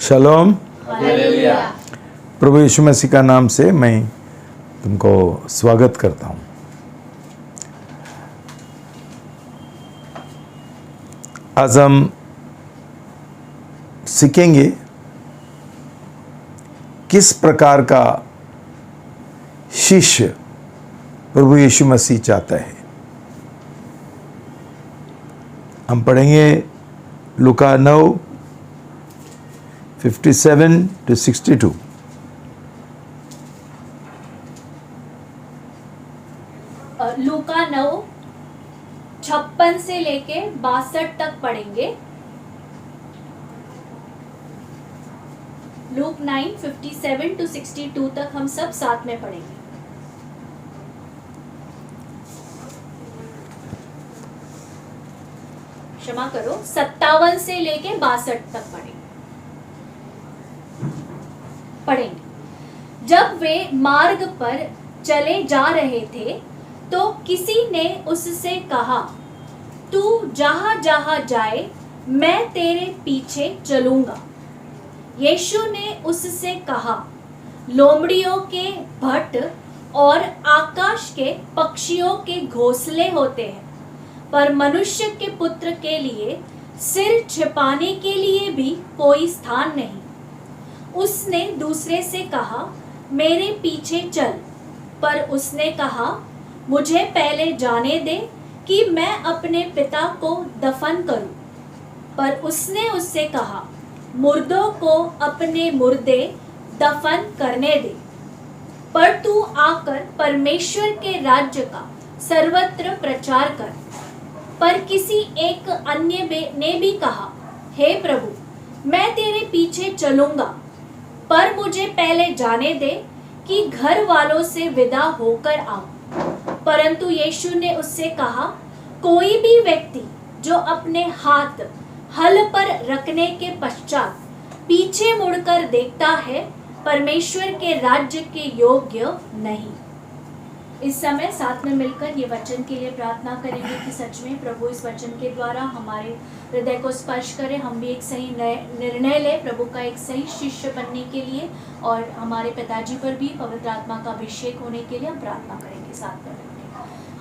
शलोम। Hallelujah. प्रभु यीशु मसीह का नाम से मैं तुमको स्वागत करता हूँ। आज हम सीखेंगे किस प्रकार का शिष्य प्रभु यीशु मसीह चाहता है। हम पढ़ेंगे लूका 9:57-62। लूका 9:56 से लेके 62 तक पढ़ेंगे। लूक 9:57-62 तक हम सब साथ में पढ़ेंगे। क्षमा करो, 57 से लेके 62 तक पढ़ेंगे। जब वे मार्ग पर चले जा रहे थे तो किसी ने उससे कहा, तू जहां जहां जाए मैं तेरे पीछे चलूंगा। यीशु ने उससे कहा, लोमड़ियों के भट्ट और आकाश के पक्षियों के घोंसले होते हैं, पर मनुष्य के पुत्र के लिए सिर छिपाने के लिए भी कोई स्थान नहीं। उसने दूसरे से कहा, मेरे पीछे चल। पर उसने कहा, मुझे पहले जाने दे कि मैं अपने पिता को दफन करूं। पर उसने उससे कहा, मुर्दों को अपने मुर्दे दफन करने दे, पर तू आकर परमेश्वर के राज्य का सर्वत्र प्रचार कर। पर किसी एक अन्य ने भी कहा, हे प्रभु, मैं तेरे पीछे चलूंगा, पर मुझे पहले जाने दे कि घर वालों से विदा होकर आऊं। परंतु यीशु ने उससे कहा, कोई भी व्यक्ति जो अपने हाथ हल पर रखने के पश्चात पीछे मुड़कर देखता है, परमेश्वर के राज्य के योग्य नहीं। इस समय साथ में मिलकर ये वचन के लिए प्रार्थना करेंगे कि सच में प्रभु इस वचन के द्वारा हमारे हृदय को स्पर्श करे, हम भी एक सही निर्णय ले प्रभु का एक सही शिष्य बनने के लिए, और हमारे पिताजी पर भी पवित्र आत्मा का अभिषेक होने के लिए हम प्रार्थना करेंगे साथ में।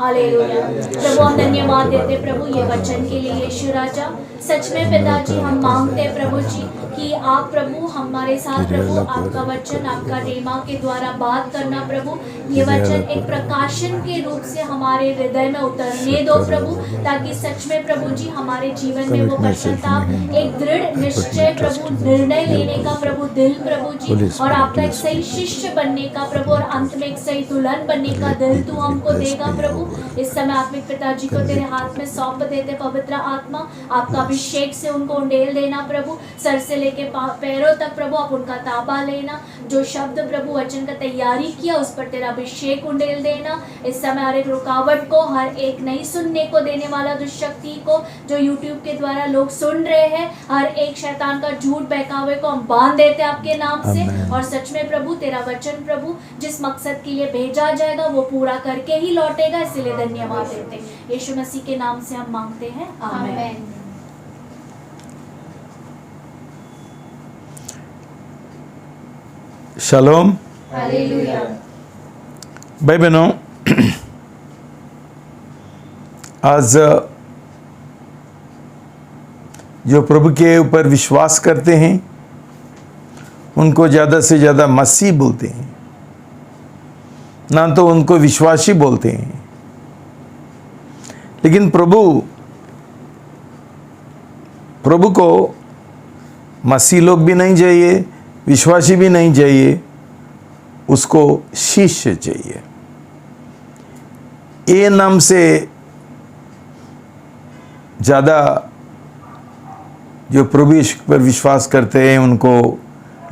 हालेलुया। प्रभु हम धन्यवाद देते प्रभु ये वचन के लिए। यीशु राजा, सच में पिताजी हम मांगते प्रभु जी कि आप प्रभु हमारे साथ प्रभु आपका वचन, आपका रेमा के द्वारा बात करना प्रभु। ये वचन एक प्रकाशन के रूप से हमारे हृदय में उतरने दो प्रभु, ताकि सच में प्रभु जी हमारे जीवन में वो पश्चाताप, एक दृढ़ निश्चय प्रभु, निर्णय लेने का प्रभु दिल प्रभु जी, और आपका एक सही शिष्य बनने का प्रभु, और अंत में एक सही दुल्हन बनने का दिल तू हमको देगा प्रभु। इस समय आत्मिक पिताजी को तेरे हाथ में सौंप देते। पवित्र आत्मा आपका अभिषेक से उनको उंडेल देना प्रभु, सर से लेके पैरों तक प्रभु आप उनका ताबा लेना। जो शब्द प्रभु वचन का तैयारी किया उस पर तेरा अभिषेक उंडेल देना। इस समय हर एक रुकावट को, हर एक नहीं सुनने को देने वाला दुष्शक्ति को, जो यूट्यूब के द्वारा लोग सुन रहे हैं, हर एक शैतान का झूठ बहकावे को हम बांध देते आपके नाम से। और सच में प्रभु तेरा वचन प्रभु जिस मकसद के लिए भेजा जाएगा वो पूरा करके ही लौटेगा, इसलिए धन्यवाद देते। यीशु मसीह के नाम से हम मांगते हैं, आमीन। शलोम। हालेलुया। भाई बहनों, आज जो प्रभु के ऊपर विश्वास करते हैं उनको ज़्यादा से ज़्यादा मसीह बोलते हैं, ना तो उनको विश्वासी बोलते हैं। लेकिन प्रभु को मसीह लोग भी नहीं चाहिए, विश्वासी भी नहीं चाहिए, उसको शिष्य चाहिए। ये नाम से ज़्यादा जो प्रभु यीशु पर विश्वास करते हैं उनको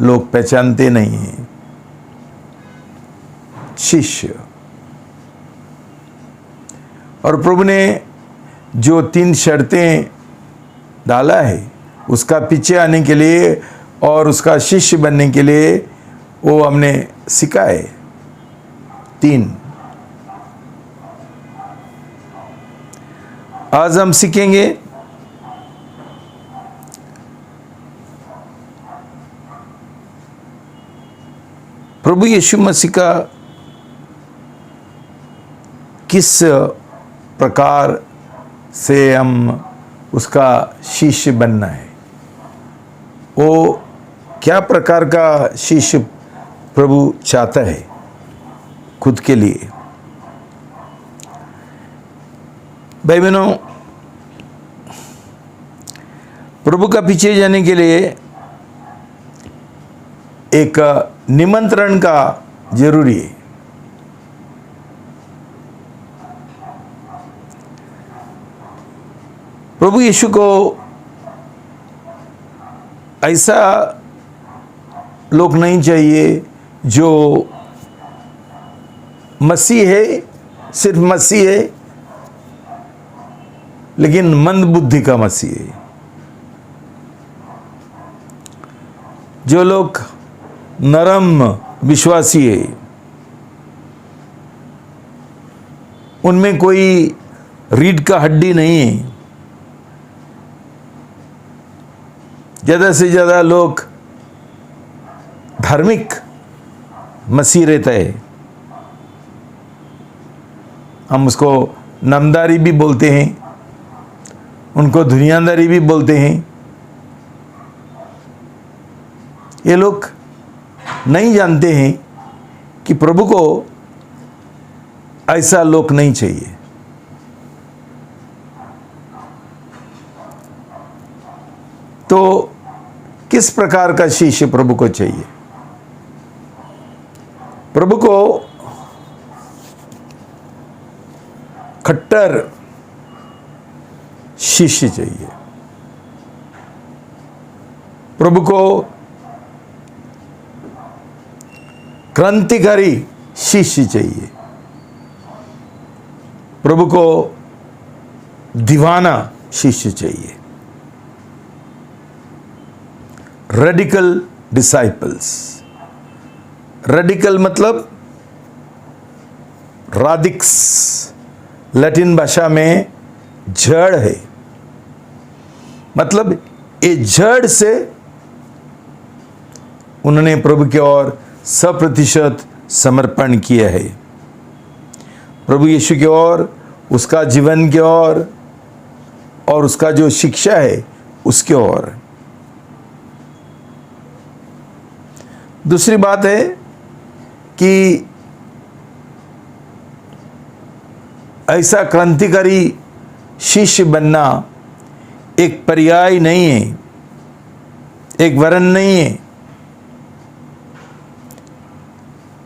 लोग पहचानते नहीं हैं। शिष्य। और प्रभु ने जो 3 शर्तें डाला है उसका पीछे आने के लिए और उसका शिष्य बनने के लिए वो हमने सिखाए 3। आज हम सीखेंगे प्रभु यीशु मसीह का किस प्रकार से हम उसका शिष्य बनना है, वो क्या प्रकार का शिष्य प्रभु चाहता है खुद के लिए। भाई बहनों, प्रभु का पीछे जाने के लिए एक निमंत्रण का जरूरी है। प्रभु यीशु को ऐसा लोग नहीं चाहिए जो मसीह है, सिर्फ मसीह है, लेकिन मंद बुद्धि का मसीह है। जो लोग नरम विश्वासी है, उनमें कोई रीढ़ का हड्डी नहीं है। ज़्यादा से ज़्यादा लोग धार्मिक मसीह रहता है, हम उसको नामदारी भी बोलते हैं, उनको दुनियादारी भी बोलते हैं। ये लोग नहीं जानते हैं कि प्रभु को ऐसा लोग नहीं चाहिए। तो किस प्रकार का शिष्य प्रभु को चाहिए? प्रभु को कट्टर शिष्य चाहिए। प्रभु को क्रांतिकारी शिष्य चाहिए। प्रभु को दीवाना शिष्य चाहिए। Radical disciples. रेडिकल मतलब राडिक्स, लैटिन भाषा में जड़ है। मतलब ये जड़ से उन्होंने प्रभु की ओर 100% समर्पण किया है। प्रभु यीशु की ओर, उसका जीवन की ओर और उसका जो शिक्षा है उसके ओर। दूसरी बात है कि ऐसा क्रांतिकारी शिष्य बनना एक पर्याय नहीं है, एक वरन नहीं है,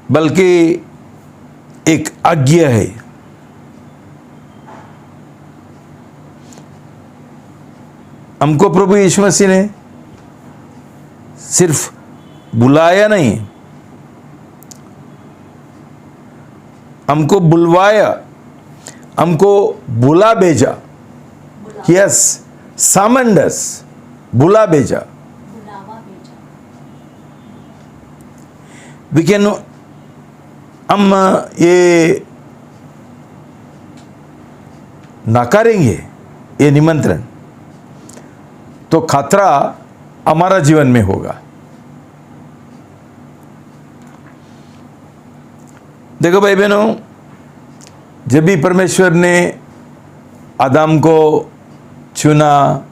बल्कि एक आज्ञा है। हमको प्रभु यीशु मसीह ने सिर्फ बुलाया नहीं, हमको बुलवाया, हमको बुला भेजा। यस, सामंडस, बुला भेजा। वी कैन, हम ये नकारेंगे ये निमंत्रण तो खतरा हमारा जीवन में होगा। देखो भाई बहनों, जब भी परमेश्वर ने आदम को चुना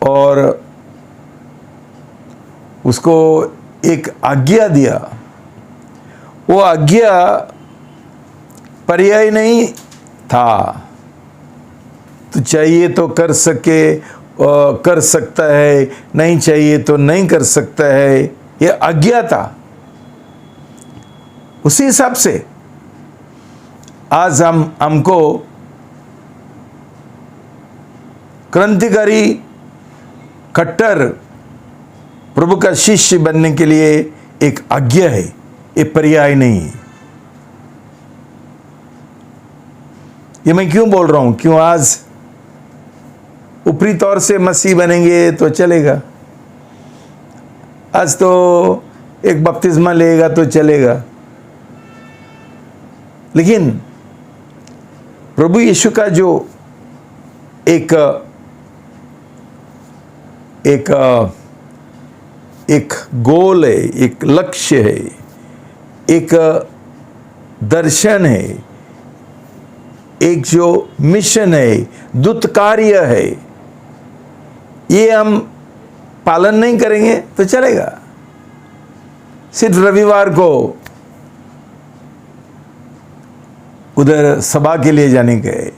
और उसको एक आज्ञा दिया, वो आज्ञा पर्याय नहीं था। तो चाहिए तो कर सकता है, नहीं चाहिए तो नहीं कर सकता है, ये आज्ञा था। उसी हिसाब से आज हमको क्रांतिकारी कट्टर प्रभु का शिष्य बनने के लिए एक आज्ञा है, ये पर्याय नहीं है। ये मैं क्यों बोल रहा हूं? क्यों आज ऊपरी तौर से मसीह बनेंगे तो चलेगा, आज तो एक बपतिस्मा लेगा तो चलेगा, लेकिन प्रभु यीशु का जो एक एक गोल है, एक लक्ष्य है, एक दर्शन है, एक जो मिशन है, दूत कार्य है, ये हम पालन नहीं करेंगे तो चलेगा। सिर्फ रविवार को उधर सभा के लिए जाने गए,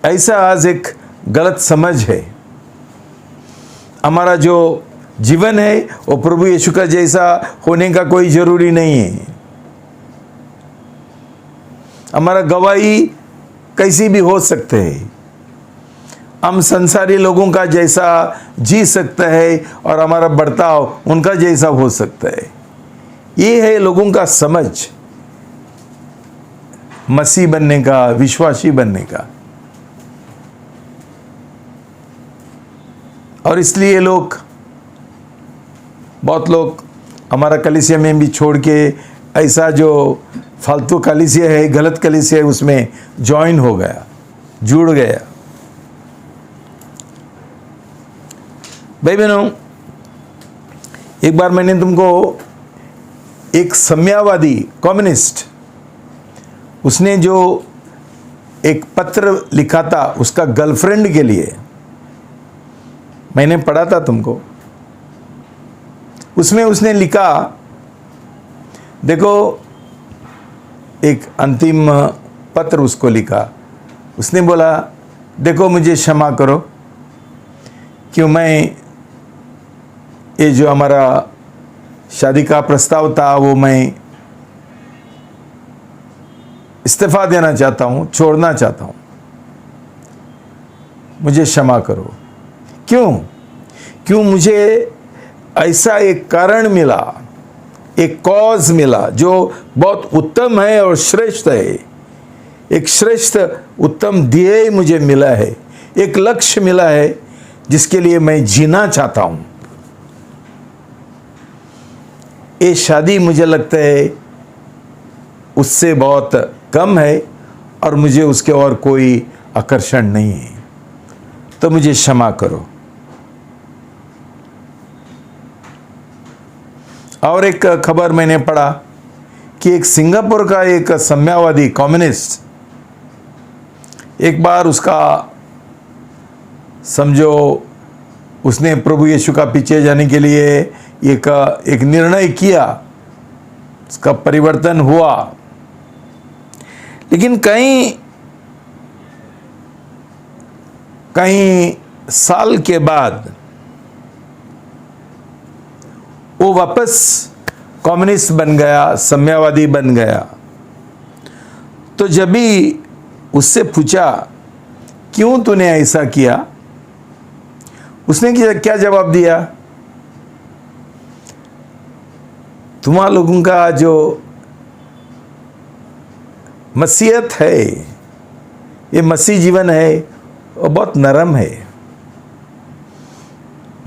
ऐसा आज एक गलत समझ है। हमारा जो जीवन है वो प्रभु यीशु का जैसा होने का कोई जरूरी नहीं है। हमारा गवाही कैसी भी हो सकते हैं, हम संसारी लोगों का जैसा जी सकते हैं और हमारा बर्ताव उनका जैसा हो सकता है। ये है लोगों का समझ मसीह बनने का, विश्वासी बनने का। और इसलिए बहुत लोग हमारा कलीसिया में भी छोड़ के ऐसा जो फालतू कलीसिया है, गलत कलीसिया है, उसमें ज्वाइन हो गया, जुड़ गया। भाई बहनों, एक बार मैंने तुमको एक साम्यवादी कम्युनिस्ट, उसने जो एक पत्र लिखा था उसका गर्लफ्रेंड के लिए, मैंने पढ़ा था तुमको। उसमें उसने लिखा, देखो, एक अंतिम पत्र उसको लिखा। उसने बोला, देखो मुझे क्षमा करो कि मैं ये जो हमारा शादी का प्रस्ताव था वो मैं इस्तीफा देना चाहता हूँ, छोड़ना चाहता हूँ, मुझे क्षमा करो। क्यों मुझे ऐसा एक कारण मिला, एक कॉज मिला जो बहुत उत्तम है और श्रेष्ठ है। एक श्रेष्ठ उत्तम ध्येय मुझे मिला है, एक लक्ष्य मिला है जिसके लिए मैं जीना चाहता हूं। ये शादी मुझे लगता है उससे बहुत कम है और मुझे उसके और कोई आकर्षण नहीं है, तो मुझे क्षमा करो। और एक खबर मैंने पढ़ा कि एक सिंगापुर का एक साम्यवादी कम्युनिस्ट, एक बार उसका समझो उसने प्रभु यीशु का पीछे जाने के लिए एक निर्णय किया, उसका परिवर्तन हुआ। लेकिन कई साल के बाद वो वापस कम्युनिस्ट बन गया, साम्यवादी बन गया। तो जब भी उससे पूछा क्यों तूने ऐसा किया, उसने क्या जवाब दिया, तुम्हारा लोगों का जो मसीहत है, ये मसीह जीवन है, वो बहुत नरम है।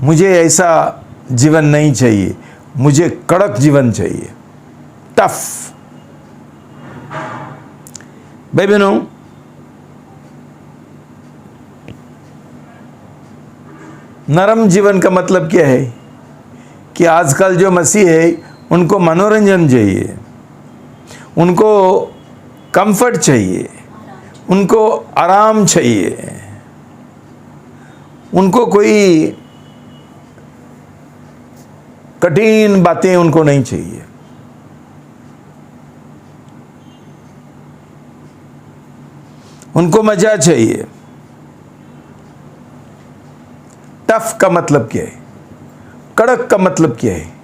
मुझे ऐसा जीवन नहीं चाहिए, मुझे कड़क जीवन चाहिए, टफ। भाई बहनों, नरम जीवन का मतलब क्या है कि आजकल जो मसीह है उनको मनोरंजन चाहिए, उनको कंफर्ट चाहिए, उनको आराम चाहिए, उनको कोई कठिन बातें उनको नहीं चाहिए। उनको मजा चाहिए। टफ का मतलब क्या है, कड़क का मतलब क्या है?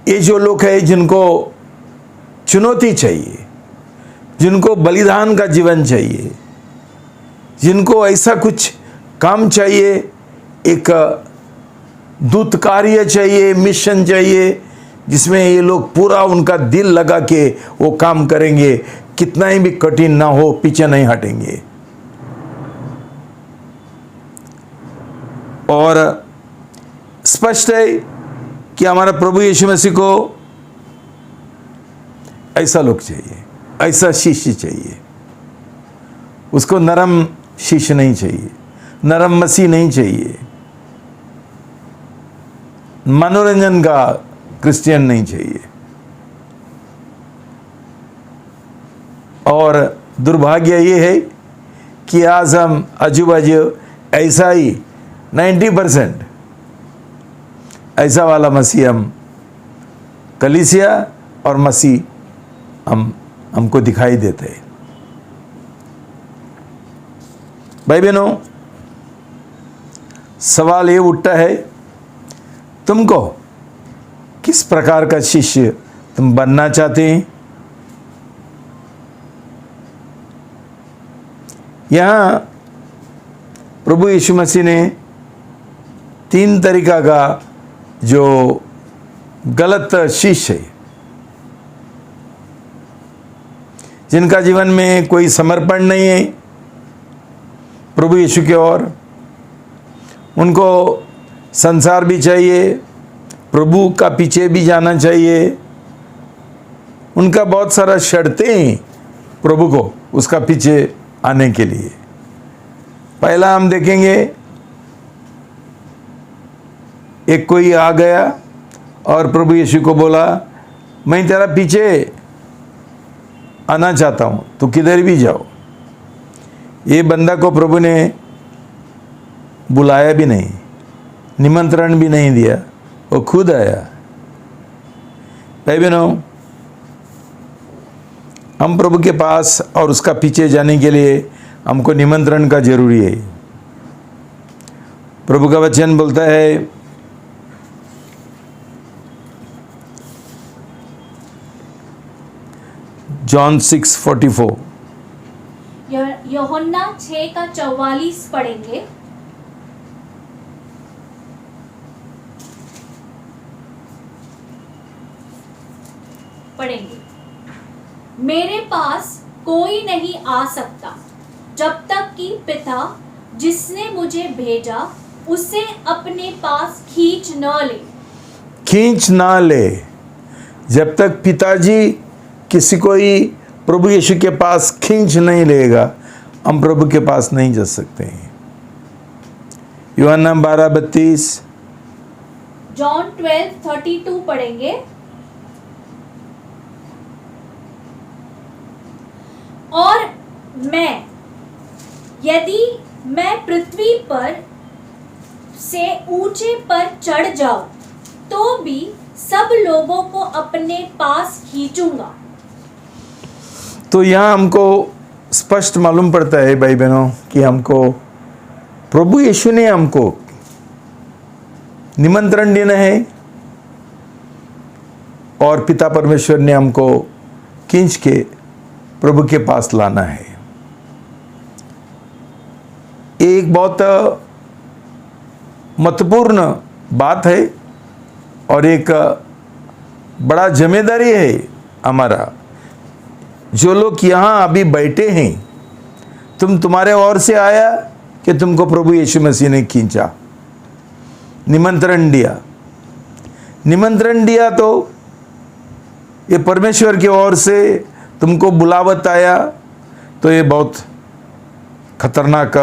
ये जो लोग हैं जिनको चुनौती चाहिए, जिनको बलिदान का जीवन चाहिए, जिनको ऐसा कुछ काम चाहिए, एक दूत कार्य चाहिए, मिशन चाहिए, जिसमें ये लोग पूरा उनका दिल लगा के वो काम करेंगे, कितना ही भी कठिन ना हो, पीछे नहीं हटेंगे। और स्पष्ट है कि हमारा प्रभु यीशु मसीह को ऐसा लोग चाहिए, ऐसा शिष्य चाहिए। उसको नरम शिष्य नहीं चाहिए, नरम मसीह नहीं चाहिए, मनोरंजन का क्रिश्चियन नहीं चाहिए। और दुर्भाग्य ये है कि आज हम अजूबाजू ऐसा ही 90% ऐसा वाला मसीह हम कलीसिया और मसीह हमको दिखाई देते हैं। भाई बहनों, सवाल ये उठता है, तुमको किस प्रकार का शिष्य तुम बनना चाहते हैं? यहाँ प्रभु यीशु मसीह ने 3 तरीका का जो गलत शिष्य है, जिनका जीवन में कोई समर्पण नहीं है प्रभु यीशु की ओर, उनको संसार भी चाहिए, प्रभु का पीछे भी जाना चाहिए, उनका बहुत सारा शर्तें हैं प्रभु को उसका पीछे आने के लिए। पहला हम देखेंगे, एक कोई आ गया और प्रभु यीशु को बोला, मैं तेरा पीछे आना चाहता हूँ, तो किधर भी जाओ। ये बंदा को प्रभु ने बुलाया भी नहीं, निमंत्रण भी नहीं दिया, वो खुद आया। भाई बहनों, हम प्रभु के पास और उसका पीछे जाने के लिए हमको निमंत्रण का जरूरी है। प्रभु का वचन बोलता है, जॉन 6:44, यूहन्ना 6:44 पढ़ेंगे। मेरे पास कोई नहीं आ सकता जब तक कि पिता जिसने मुझे भेजा उसे अपने पास खींच न ले। जब तक पिताजी किसी को ही प्रभु यीशु के पास खींच नहीं लेगा, हम प्रभु के पास नहीं जा सकते हैं। यूहन्ना 12:32, जॉन 12:32 पढ़ेंगे। और यदि मैं पृथ्वी पर से ऊंचे पर चढ़ जाऊं तो भी सब लोगों को अपने पास खींचूंगा। तो यहाँ हमको स्पष्ट मालूम पड़ता है भाई बहनों कि हमको प्रभु यीशु ने हमको निमंत्रण देना है और पिता परमेश्वर ने हमको खींच के प्रभु के पास लाना है। एक बहुत महत्वपूर्ण बात है और एक बड़ा जिम्मेदारी है हमारा। जो लोग यहाँ अभी बैठे हैं, तुम्हारे ओर से आया कि तुमको प्रभु यीशु मसीह ने खींचा, निमंत्रण दिया तो ये परमेश्वर की ओर से तुमको बुलावट आया, तो ये बहुत खतरनाक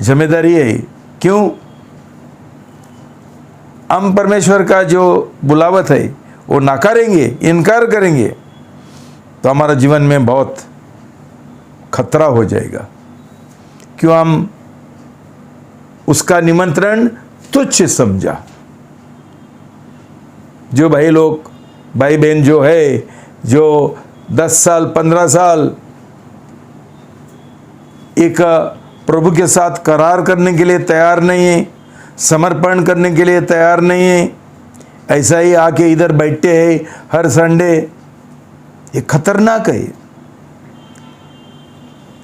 जिम्मेदारी है। क्यों? हम परमेश्वर का जो बुलावट है वो नकारेंगे, इनकार करेंगे, तो हमारा जीवन में बहुत खतरा हो जाएगा। क्यों? हम उसका निमंत्रण तुच्छ समझा। जो भाई बहन जो है, जो 10 साल 15 साल एक प्रभु के साथ करार करने के लिए तैयार नहीं है, समर्पण करने के लिए तैयार नहीं है, ऐसा ही आके इधर बैठते हैं हर संडे, ये खतरनाक है।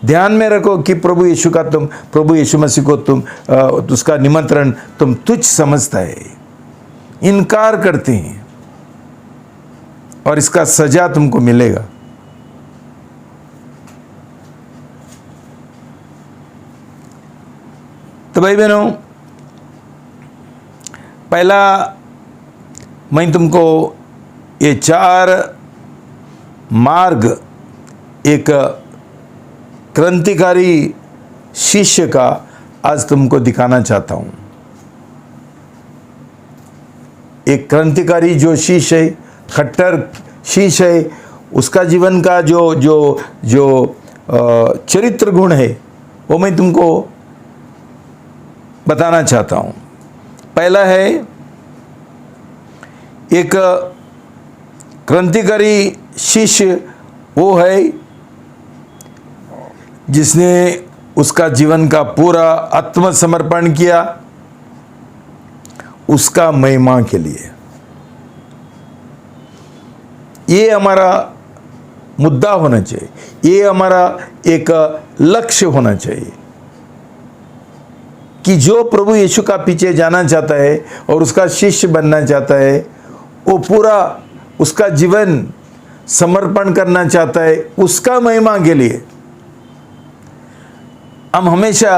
ध्यान में रखो कि प्रभु यीशु मसीह को उसका निमंत्रण तुम तुच्छ समझता है, इनकार करते हैं और इसका सजा तुमको मिलेगा। तो भाई बहनों, पहला मैं तुमको ये 4 मार्ग एक क्रांतिकारी शिष्य का आज तुमको दिखाना चाहता हूं। एक क्रांतिकारी जो शीश है, खट्टर शीश है, उसका जीवन का जो जो जो चरित्र गुण है वो मैं तुमको बताना चाहता हूं। पहला है, एक क्रांतिकारी शिष्य वो है जिसने उसका जीवन का पूरा आत्मसमर्पण किया उसका महिमा के लिए। ये हमारा मुद्दा होना चाहिए, ये हमारा एक लक्ष्य होना चाहिए कि जो प्रभु यीशु का पीछे जाना चाहता है और उसका शिष्य बनना चाहता है, वो पूरा उसका जीवन समर्पण करना चाहता है उसका महिमा के लिए। हम हमेशा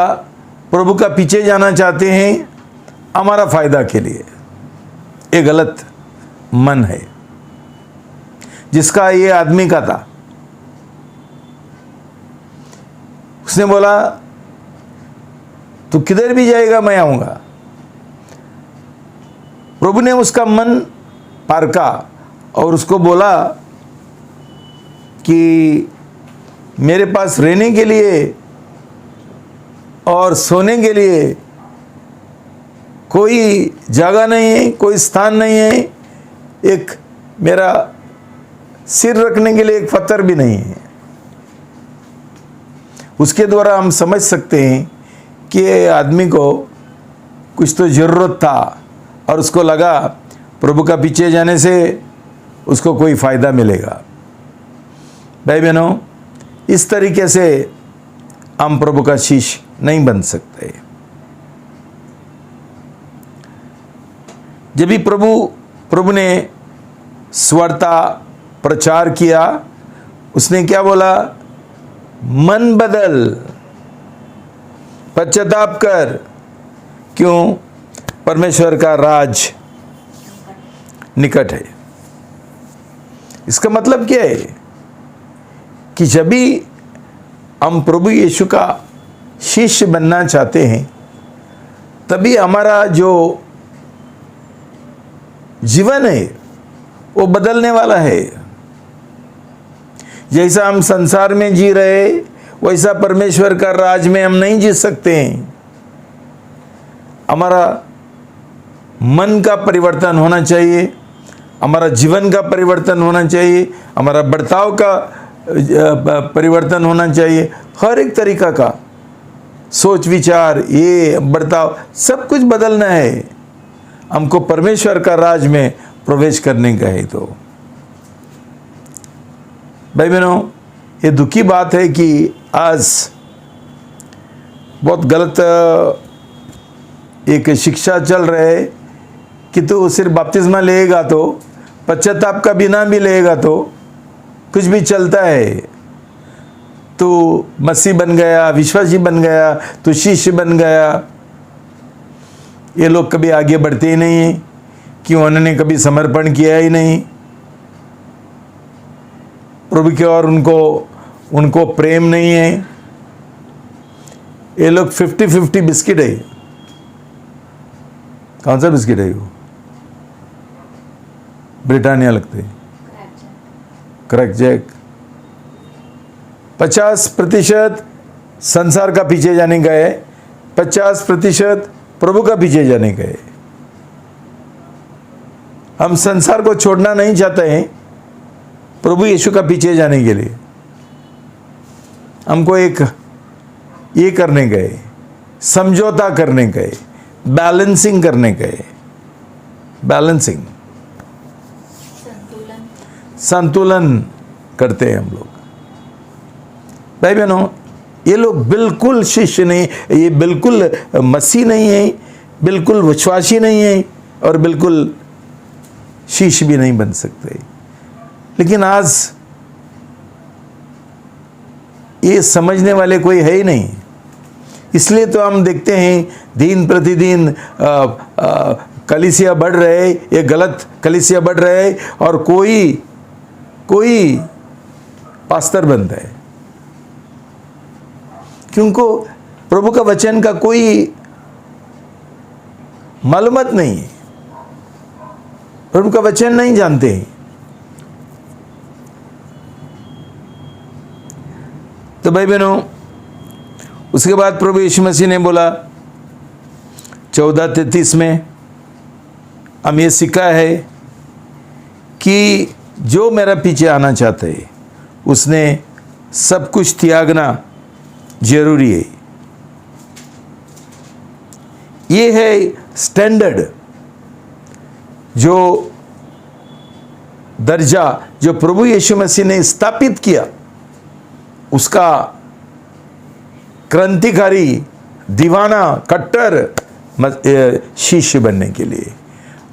प्रभु का पीछे जाना चाहते हैं हमारा फायदा के लिए। ये गलत मन है जिसका ये आदमी का था। उसने बोला तू किधर भी जाएगा मैं आऊंगा। प्रभु ने उसका मन पारखा और उसको बोला कि मेरे पास रहने के लिए और सोने के लिए कोई जगह नहीं है, कोई स्थान नहीं है, एक मेरा सिर रखने के लिए एक पत्थर भी नहीं है। उसके द्वारा हम समझ सकते हैं कि आदमी को कुछ तो ज़रूरत था और उसको लगा प्रभु का पीछे जाने से उसको कोई फ़ायदा मिलेगा। भाई बहनों, इस तरीके से हम प्रभु का शिष्य नहीं बन सकते। जब भी प्रभु ने सुवार्ता प्रचार किया, उसने क्या बोला? मन बदल, पश्चाताप कर। क्यों? परमेश्वर का राज निकट है। इसका मतलब क्या है कि जब भी हम प्रभु यीशु का शिष्य बनना चाहते हैं तभी हमारा जो जीवन है वो बदलने वाला है। जैसा हम संसार में जी रहे वैसा परमेश्वर का राज में हम नहीं जी सकते हैं। हमारा मन का परिवर्तन होना चाहिए, हमारा जीवन का परिवर्तन होना चाहिए, हमारा बर्ताव का परिवर्तन होना चाहिए। हर एक तरीका का सोच विचार, ये बर्ताव सब कुछ बदलना है हमको परमेश्वर का राज में प्रवेश करने का है। तो भाई बहनों, ये दुखी बात है कि आज बहुत गलत एक शिक्षा चल रहा है कि तू सिर्फ बपतिस्मा लेगा तो, पश्चाताप का बिना भी लेगा तो कुछ भी चलता है। तू मसीह बन गया, विश्वासी बन गया, तू शिष्य बन गया। ये लोग कभी आगे बढ़ते ही नहीं हैं कि उन्होंने कभी समर्पण किया ही नहीं प्रभु की ओर, उनको प्रेम नहीं है। ये लोग 50-50 बिस्किट है। कौन सा बिस्किट है वो? ब्रिटानिया लगते, क्रैक जैक। 50% संसार का पीछे जाने का है, 50% प्रभु का पीछे जाने का है। हम संसार को छोड़ना नहीं चाहते हैं प्रभु यीशु का पीछे जाने के लिए। हमको एक ये करने गए, समझौता करने गए, बैलेंसिंग करने गए। बैलेंसिंग, संतुलन करते हैं हम लोग। भाई बहनों, ये लोग बिल्कुल शिष्य नहीं, ये बिल्कुल मसीह नहीं है, बिल्कुल विश्वासी नहीं है और बिल्कुल शिष्य भी नहीं बन सकते। लेकिन आज ये समझने वाले कोई है ही नहीं। इसलिए तो हम देखते हैं दिन प्रतिदिन कलीसिया बढ़ रहे, ये गलत कलीसिया बढ़ रहे और कोई पास्टर बनता है। क्योंकि प्रभु का वचन का कोई मालूमत नहीं है, प्रभु का वचन नहीं जानते हैं। तो भाई बहनों, उसके बाद प्रभु यीशु मसीह ने बोला 14:33 में, हम ये सीखा है कि जो मेरा पीछे आना चाहता है उसने सब कुछ त्यागना जरूरी है। ये है स्टैंडर्ड, जो दर्जा जो प्रभु यीशु मसीह ने स्थापित किया, उसका क्रांतिकारी, दीवाना, कट्टर शिष्य बनने के लिए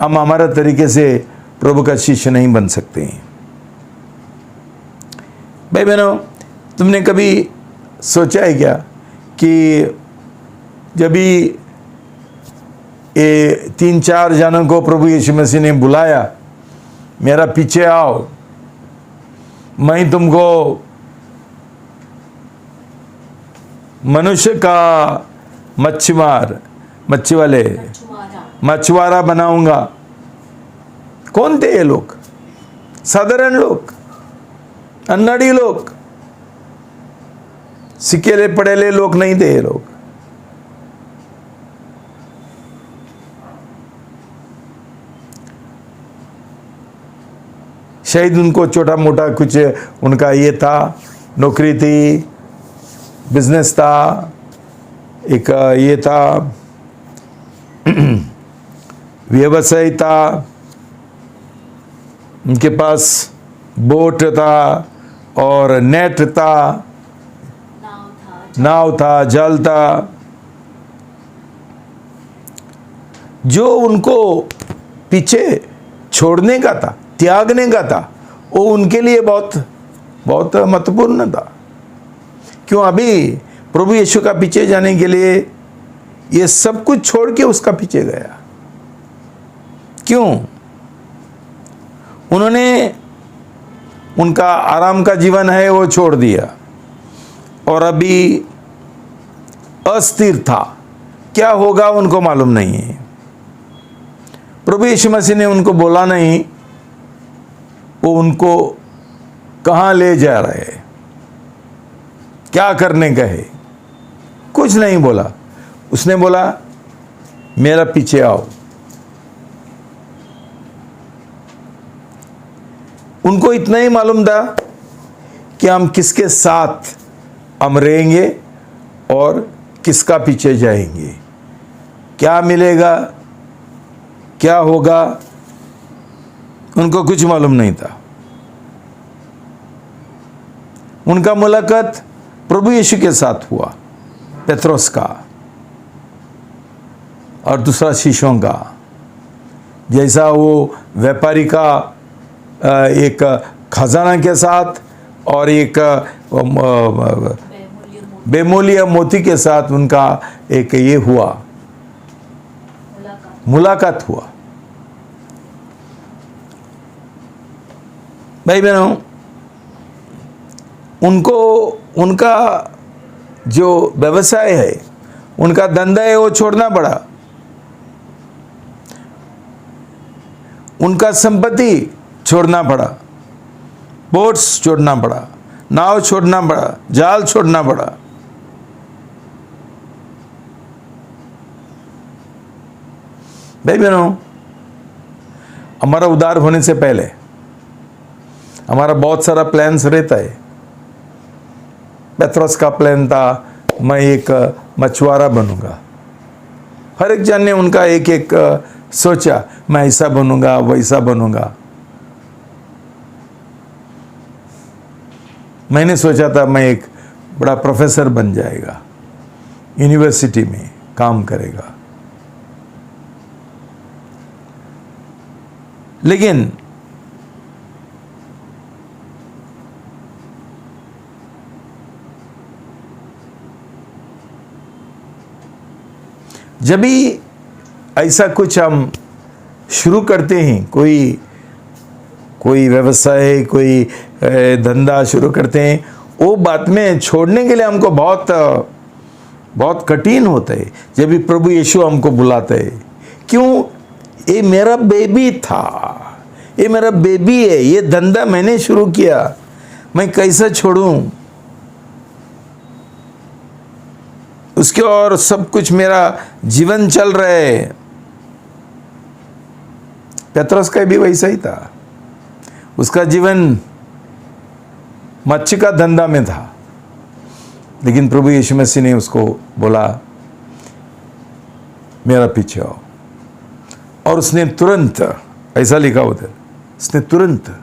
हम हमारा तरीके से प्रभु का शिष्य नहीं बन सकते हैं। भाई बहनों, तुमने कभी सोचा है क्या कि जब भी ये 3-4 जनों को प्रभु यीशु मसीह ने बुलाया, मेरा पीछे आओ, मैं तुमको मनुष्य का मछुआरा बनाऊंगा। कौन थे ये लोग? साधारण लोग, अन्नाड़ी लोग, सिकेले पड़ेले लोग नहीं थे ये लोग। शायद उनको छोटा मोटा कुछ उनका ये था, नौकरी थी, बिजनेस था, एक ये था, व्यवसाय था, उनके पास बोट था और नेट था, नाव था, जल था। जो उनको पीछे छोड़ने का था, त्यागने का था, वो उनके लिए बहुत बहुत महत्वपूर्ण था। क्यों? अभी प्रभु यीशु का पीछे जाने के लिए ये सब कुछ छोड़ के उसका पीछे गया। क्यों? उन्होंने उनका आराम का जीवन है वो छोड़ दिया और अभी अस्थिर था, क्या होगा उनको मालूम नहीं है। प्रभु यीशु मसीह ने उनको बोला नहीं वो उनको कहाँ ले जा रहे हैं, क्या करने का है, कुछ नहीं बोला। उसने बोला मेरा पीछे आओ। उनको इतना ही मालूम था कि हम किसके साथ हम रहेंगे और किसका पीछे जाएंगे, क्या मिलेगा, क्या होगा, उनको कुछ मालूम नहीं था। उनका मुलाकात प्रभु यीशु के साथ हुआ, पेत्रोस का और दूसरा शिष्यों का। जैसा वो व्यापारी का एक खजाना के साथ और एक बेमूल्य मोती के साथ उनका एक ये हुआ, मुलाकात हुआ। भाई बहनों, उनको उनका जो व्यवसाय है, उनका धंधा है, वो छोड़ना पड़ा। उनका संपत्ति छोड़ना पड़ा, बोट्स छोड़ना पड़ा, नाव छोड़ना पड़ा, जाल छोड़ना पड़ा। भाई बहनों, हमारा उद्धार होने से पहले हमारा बहुत सारा प्लान्स रहता है। पेत्रोस का प्लान था मैं एक मछुआरा बनूंगा। हर एक जन ने उनका एक एक सोचा, मैं ऐसा बनूंगा, वैसा बनूंगा। मैंने सोचा था मैं एक बड़ा प्रोफेसर बन जाएगा, यूनिवर्सिटी में काम करेगा। लेकिन जब भी ऐसा कुछ हम शुरू करते हैं, कोई व्यवसाय, कोई धंधा शुरू करते हैं, वो बात में छोड़ने के लिए हमको बहुत बहुत कठिन होता है जब भी प्रभु यीशु हमको बुलाते हैं। क्यों? ये मेरा बेबी था, ये मेरा बेबी है, ये धंधा मैंने शुरू किया, मैं कैसे छोड़ूं उसके, और सब कुछ मेरा जीवन चल रहा है। पतरस का भी वैसा ही था, उसका जीवन मच्छी का धंधा में था, लेकिन प्रभु यीशु मसीह ने उसको बोला मेरा पीछे आओ, और उसने तुरंत, ऐसा लिखा उधर, उसने तुरंत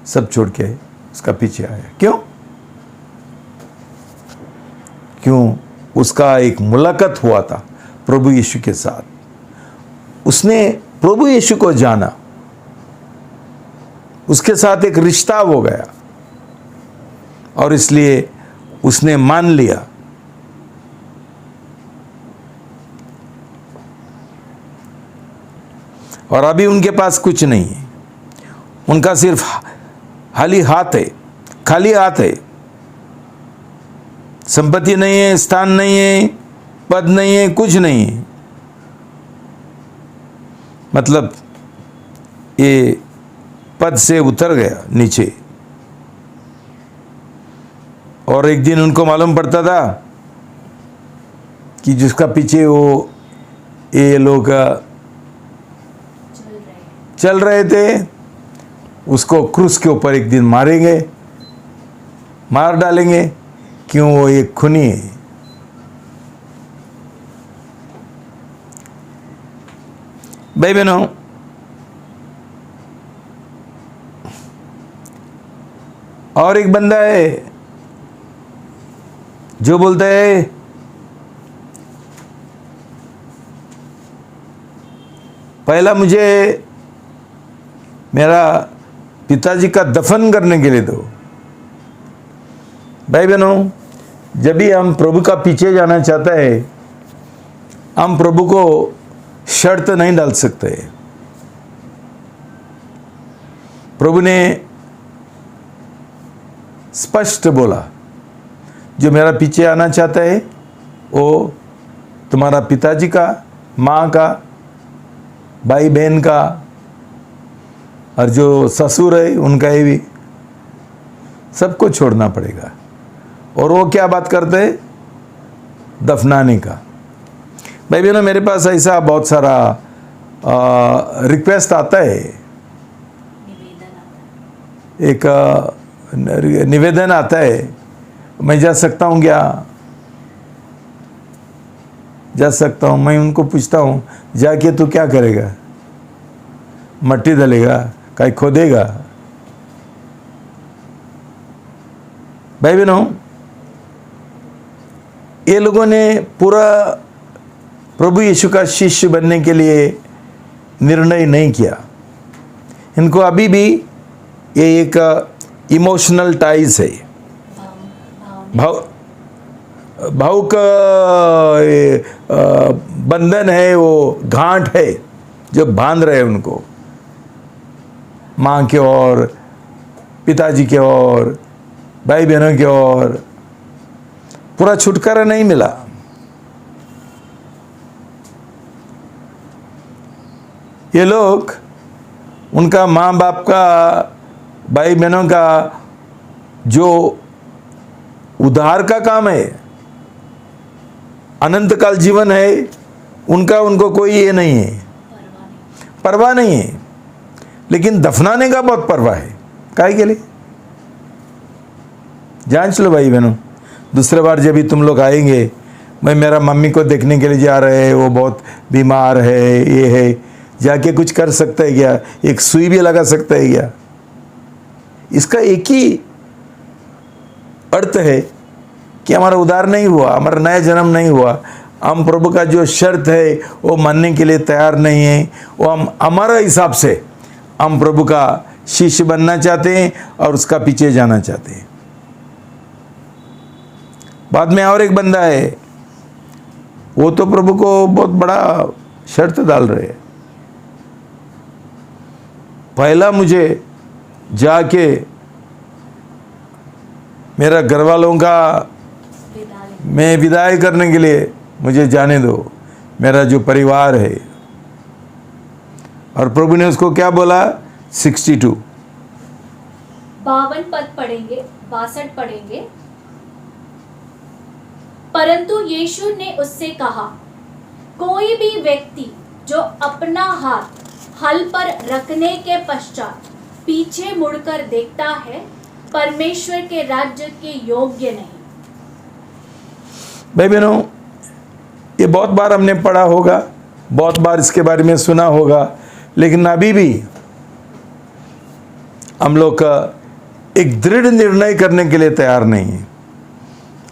सब छोड़ के उसका पीछे आया। क्यों? उसका एक मुलाकात हुआ था प्रभु यीशु के साथ, उसने प्रभु यीशु को जाना, उसके साथ एक रिश्ता हो गया, और इसलिए उसने मान लिया। और अभी उनके पास कुछ नहीं है, उनका सिर्फ खाली हाथ है, खाली हाथ है, संपत्ति नहीं है, स्थान नहीं है, पद नहीं है, कुछ नहीं है। मतलब ये पद से उतर गया नीचे। और एक दिन उनको मालूम पड़ता था कि जिसका पीछे वो ये लोग चल रहे थे, उसको क्रूस के ऊपर एक दिन मारेंगे, मार डालेंगे। क्यों? वो एक खूनी है। भाई बहनों, और एक बंदा है जो बोलता है पहला मुझे मेरा पिताजी का दफन करने के लिए दो। भाई बहनों, जब भी हम प्रभु का पीछे जाना चाहता है, हम प्रभु को शर्त नहीं डाल सकते। प्रभु ने स्पष्ट बोला, जो मेरा पीछे आना चाहता है वो तुम्हारा पिताजी का, माँ का, भाई बहन का, और जो ससुर है उनका ये भी, सबको छोड़ना पड़ेगा। और वो क्या बात करते हैं? दफनाने का। भाई बहनों, मेरे पास ऐसा बहुत सारा रिक्वेस्ट आता है, एक निवेदन आता है, मैं जा सकता हूँ क्या? जा सकता हूँ। मैं उनको पूछता हूँ, जाके तू क्या करेगा? मट्टी डालेगा, कहीं खोदेगा? भाई बहनों, ये लोगों ने पूरा प्रभु यीशु का शिष्य बनने के लिए निर्णय नहीं किया। इनको अभी भी ये एक इमोशनल टाइज है, भाव का बंधन है, वो गांठ है जो बांध रहे उनको माँ के ओर, पिताजी के ओर, भाई बहनों के ओर। पूरा छुटकारा नहीं मिला। ये लोग, उनका माँ बाप का, भाई बहनों का जो उद्धार का काम है, अनंत काल जीवन है उनका, उनको कोई ये नहीं है, परवाह नहीं है। लेकिन दफनाने का बहुत परवाह है। काहे के लिए? जांच लो भाई बहनों, दूसरे बार जब भी तुम लोग आएंगे, मैं मेरा मम्मी को देखने के लिए जा रहे हैं, वो बहुत बीमार है, ये है, जाके कुछ कर सकता है क्या? एक सुई भी लगा सकता है क्या? इसका एक ही अर्थ है कि हमारा उद्धार नहीं हुआ, हमारा नया जन्म नहीं हुआ। हम प्रभु का जो शर्त है वो मानने के लिए तैयार नहीं है। वो हम हमारा हिसाब से हम प्रभु का शिष्य बनना चाहते हैं और उसका पीछे जाना चाहते हैं। बाद में और एक बंदा है, वो तो प्रभु को बहुत बड़ा शर्त डाल रहे हैं, पहला मुझे जाके मेरा घर वालों का मैं विदाई करने के लिए मुझे जाने दो, मेरा जो परिवार है। और प्रभु ने उसको क्या बोला? 62 52 पद पढ़ेंगे, 62 पढ़ेंगे। परंतु यीशु ने उससे कहा, कोई भी व्यक्ति जो अपना हाथ हल पर रखने के पश्चात पीछे मुड़कर देखता है, परमेश्वर के राज्य के योग्य नहीं। भाई बहनों, ये बहुत बार हमने पढ़ा होगा, बहुत बार इसके बारे में सुना होगा, लेकिन अभी भी हम लोग का एक दृढ़ निर्णय करने के लिए तैयार नहीं है।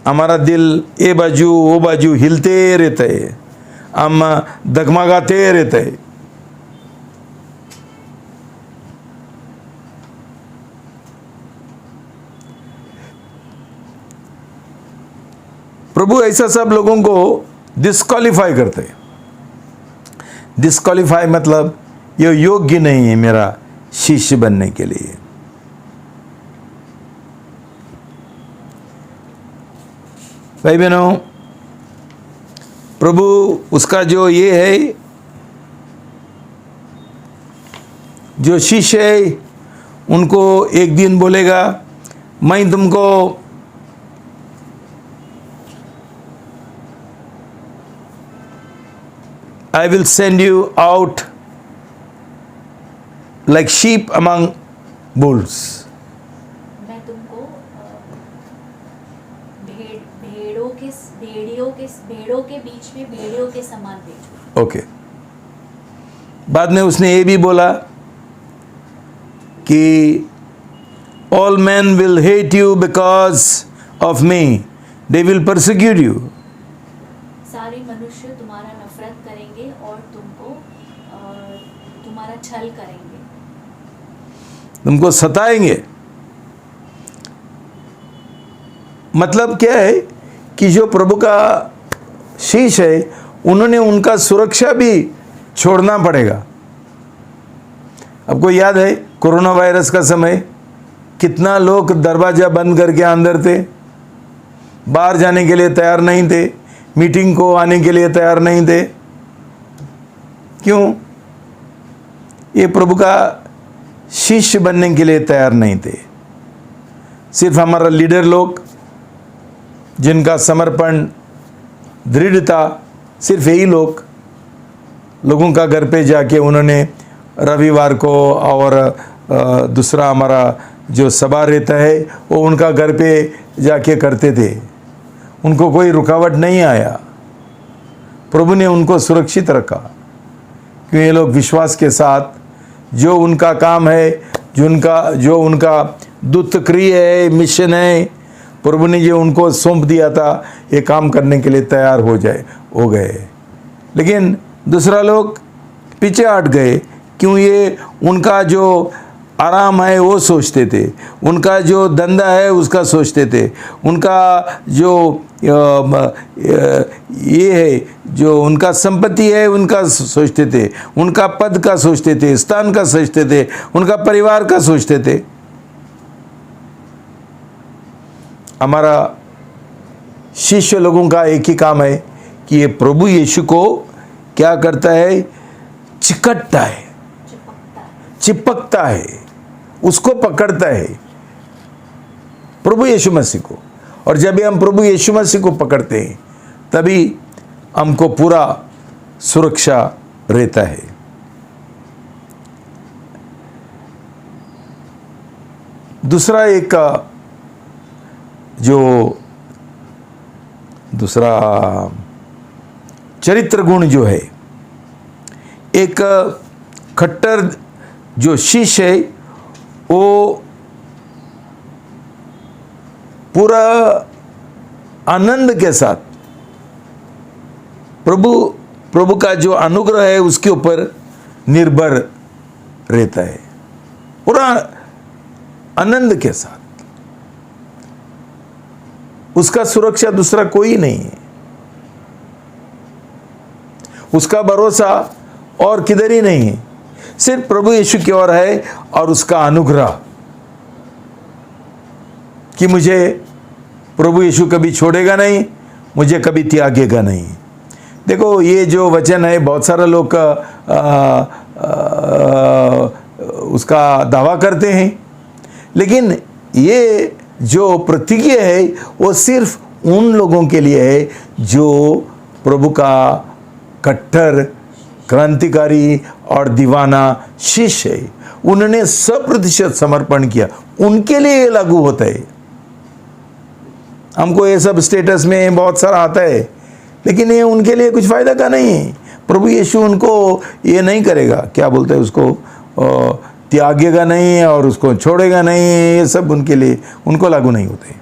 हमारा दिल ये बाजू वो बाजू हिलते रहते हैं, हम डगमगाते रहते हैं। प्रभु ऐसा सब लोगों को डिस्क्वालीफाई करते हैं। डिस्क्वालीफाई मतलब ये योग्य नहीं है मेरा शिष्य बनने के लिए। भाई बहनों, प्रभु उसका जो ये है, जो शिष्य है, उनको एक दिन बोलेगा, मैं तुमको I will send you out like sheep among bulls. मैं तुमको भेड़ों के बीच में भेड़ियों के समान भेजूंगा। ओके। बाद में उसने ये भी बोला कि all men will hate you because of me. They will persecute you. सारे मनुष्य तुम्हारा नफरत करेंगे और तुम्हारा छल करेंगे, तुमको सताएंगे। मतलब क्या है कि जो प्रभु का शीश है, उन्होंने उनका सुरक्षा भी छोड़ना पड़ेगा। आपको याद है कोरोना वायरस का समय, कितना लोग दरवाजा बंद करके अंदर थे, बाहर जाने के लिए तैयार नहीं थे, मीटिंग को आने के लिए तैयार नहीं थे। क्यों? ये प्रभु का शिष्य बनने के लिए तैयार नहीं थे। सिर्फ हमारा लीडर लोग, जिनका समर्पण दृढ़ता, सिर्फ यही लोगों का घर पे जाके उन्होंने रविवार को और दूसरा हमारा जो सभा रहता है वो उनका घर पे जाके करते थे। उनको कोई रुकावट नहीं आया। प्रभु ने उनको सुरक्षित रखा, क्यों? ये लोग विश्वास के साथ जो उनका काम है, जो उनका दूत क्रिया है, मिशन है, प्रभु ने जो उनको सौंप दिया था, ये काम करने के लिए तैयार हो गए। लेकिन दूसरा लोग पीछे हट गए। क्यों? ये उनका जो आराम है वो सोचते थे, उनका जो धंधा है उसका सोचते थे, उनका जो ये है, जो उनका संपत्ति है उनका सोचते थे, उनका पद का सोचते थे, स्थान का सोचते थे, उनका परिवार का सोचते थे। हमारा शिष्य लोगों का एक ही काम है कि ये प्रभु यीशु को क्या करता है? चिकटता है, चिपकता है, उसको पकड़ता है, प्रभु यीशु मसीह को। और जब हम प्रभु यीशु मसीह को पकड़ते हैं, तभी हमको पूरा सुरक्षा रहता है। दूसरा चरित्र गुण जो है, एक खट्टर जो शिष्य है, वो पूरा आनंद के साथ प्रभु का जो अनुग्रह है उसके ऊपर निर्भर रहता है, पूरा आनंद के साथ। उसका सुरक्षा दूसरा कोई नहीं है, उसका भरोसा और किधर ही नहीं है, सिर्फ प्रभु यीशु की ओर है और उसका अनुग्रह कि मुझे प्रभु यीशु कभी छोड़ेगा नहीं मुझे कभी त्यागेगा नहीं। देखो ये जो वचन है बहुत सारे लोग उसका दावा करते हैं, लेकिन ये जो प्रतिज्ञा है वो सिर्फ उन लोगों के लिए है जो प्रभु का कट्टर क्रांतिकारी और दीवाना शिष्य है। उन्होंने 100% समर्पण किया, उनके लिए ये लागू होता है। हमको ये सब स्टेटस में बहुत सारा आता है, लेकिन ये उनके लिए कुछ फायदा का नहीं है। प्रभु यीशु उनको ये नहीं करेगा, क्या बोलते हैं उसको, त्यागेगा नहीं और उसको छोड़ेगा नहीं, ये सब उनके लिए, उनको लागू नहीं होते।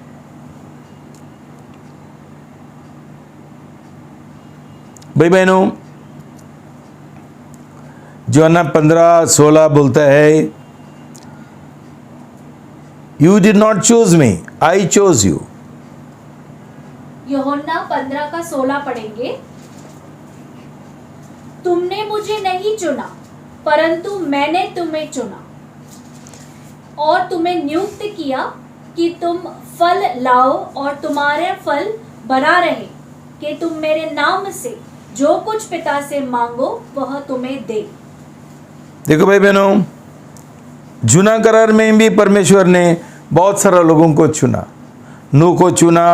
भाई बहनों, यूहन्ना 15:16 बोलता है, you did not choose me, I chose you. यूहन्ना 15:16 पढ़ेंगे। तुमने मुझे नहीं चुना, परंतु मैंने तुम्हें चुना और तुम्हें नियुक्त किया कि तुम फल लाओ और तुम्हारे फल बना रहे, कि तुम मेरे नाम से जो कुछ पिता से मांगो वह तुम्हें दे। देखो भाई बहनों, जूना करार में भी परमेश्वर ने बहुत सारा लोगों को चुना। नूह को चुना,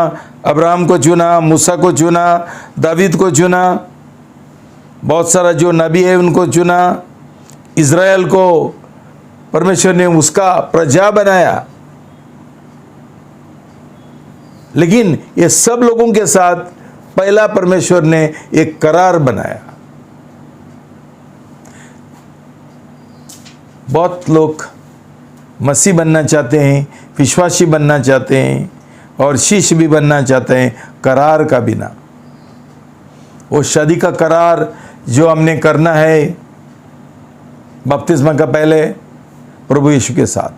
अब्राहम को चुना, मूसा को चुना, दावीद को चुना, बहुत सारा जो नबी है उनको चुना। इज़राइल को परमेश्वर ने उसका प्रजा बनाया। लेकिन ये सब लोगों के साथ पहला परमेश्वर ने एक करार बनाया। बहुत लोग मसीह बनना चाहते हैं, विश्वासी बनना चाहते हैं और शिष्य भी बनना चाहते हैं करार का बिना। वो शादी का करार जो हमने करना है बपतिस्मा का पहले प्रभु यीशु के साथ,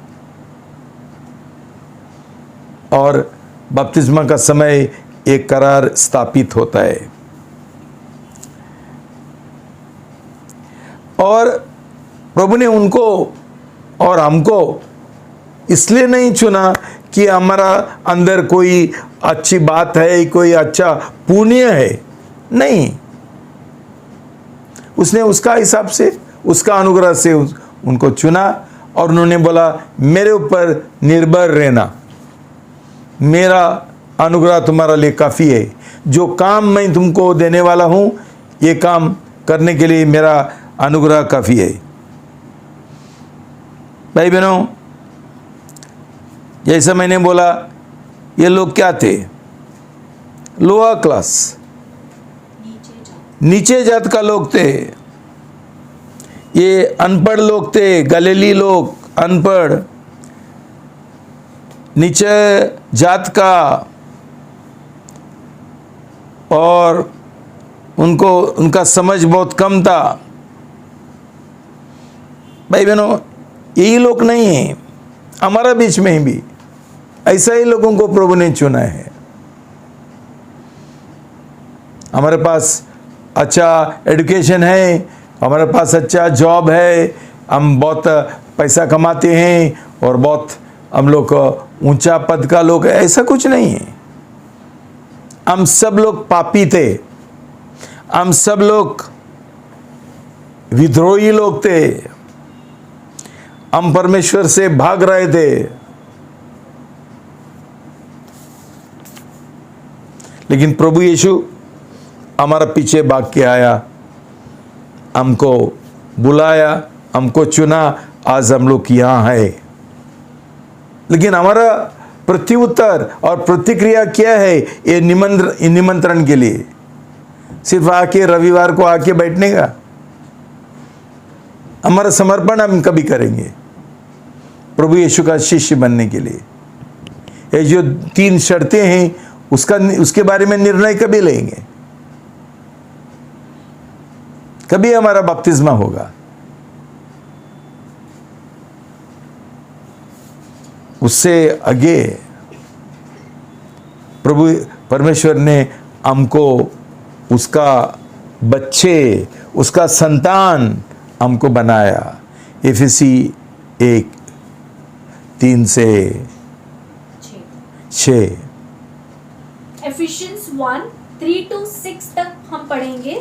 और बपतिस्मा का समय एक करार स्थापित होता है। और प्रभु ने उनको और हमको इसलिए नहीं चुना कि हमारा अंदर कोई अच्छी बात है, कोई अच्छा पुण्य है, नहीं। उसने उसका हिसाब से, उसका अनुग्रह से उनको चुना और उन्होंने बोला मेरे ऊपर निर्भर रहना, मेरा अनुग्रह तुम्हारे लिए काफ़ी है। जो काम मैं तुमको देने वाला हूँ ये काम करने के लिए मेरा अनुग्रह काफ़ी है। भाई बहनों, जैसा मैंने बोला, ये लोग क्या थे? लोअर क्लास, नीचे जात का लोग थे। ये अनपढ़ लोग थे, गलीली लोग, अनपढ़, नीचे जात का, और उनको उनका समझ बहुत कम था। भाई बहनों, यही लोग नहीं हैं, हमारा बीच में भी ऐसा ही लोगों को प्रभु ने चुना है। हमारे पास अच्छा एजुकेशन है, हमारे पास अच्छा जॉब है, हम बहुत पैसा कमाते हैं और बहुत हम लोग ऊंचा पद का लोग है, ऐसा कुछ नहीं है। हम सब लोग पापी थे, हम सब लोग विद्रोही लोग थे, हम परमेश्वर से भाग रहे थे। लेकिन प्रभु यीशु हमारा पीछे भाग के आया, हमको बुलाया, हमको चुना, आज हम लोग यहाँ है। लेकिन हमारा प्रत्युत्तर और प्रतिक्रिया क्या है? ये निमंत्रण के लिए सिर्फ आके रविवार को आके बैठने का? हमारा समर्पण हम कभी करेंगे प्रभु यीशु का शिष्य बनने के लिए? ये जो 3 शर्तें हैं उसके बारे में निर्णय कभी लेंगे? कभी हमारा बपतिस्मा होगा? उससे आगे प्रभु परमेश्वर ने हमको उसका बच्चे, उसका संतान हमको बनाया। एफेसी 1:3 से 6। Ephesians 1:3 3 to 6 तक हम पढ़ेंगे।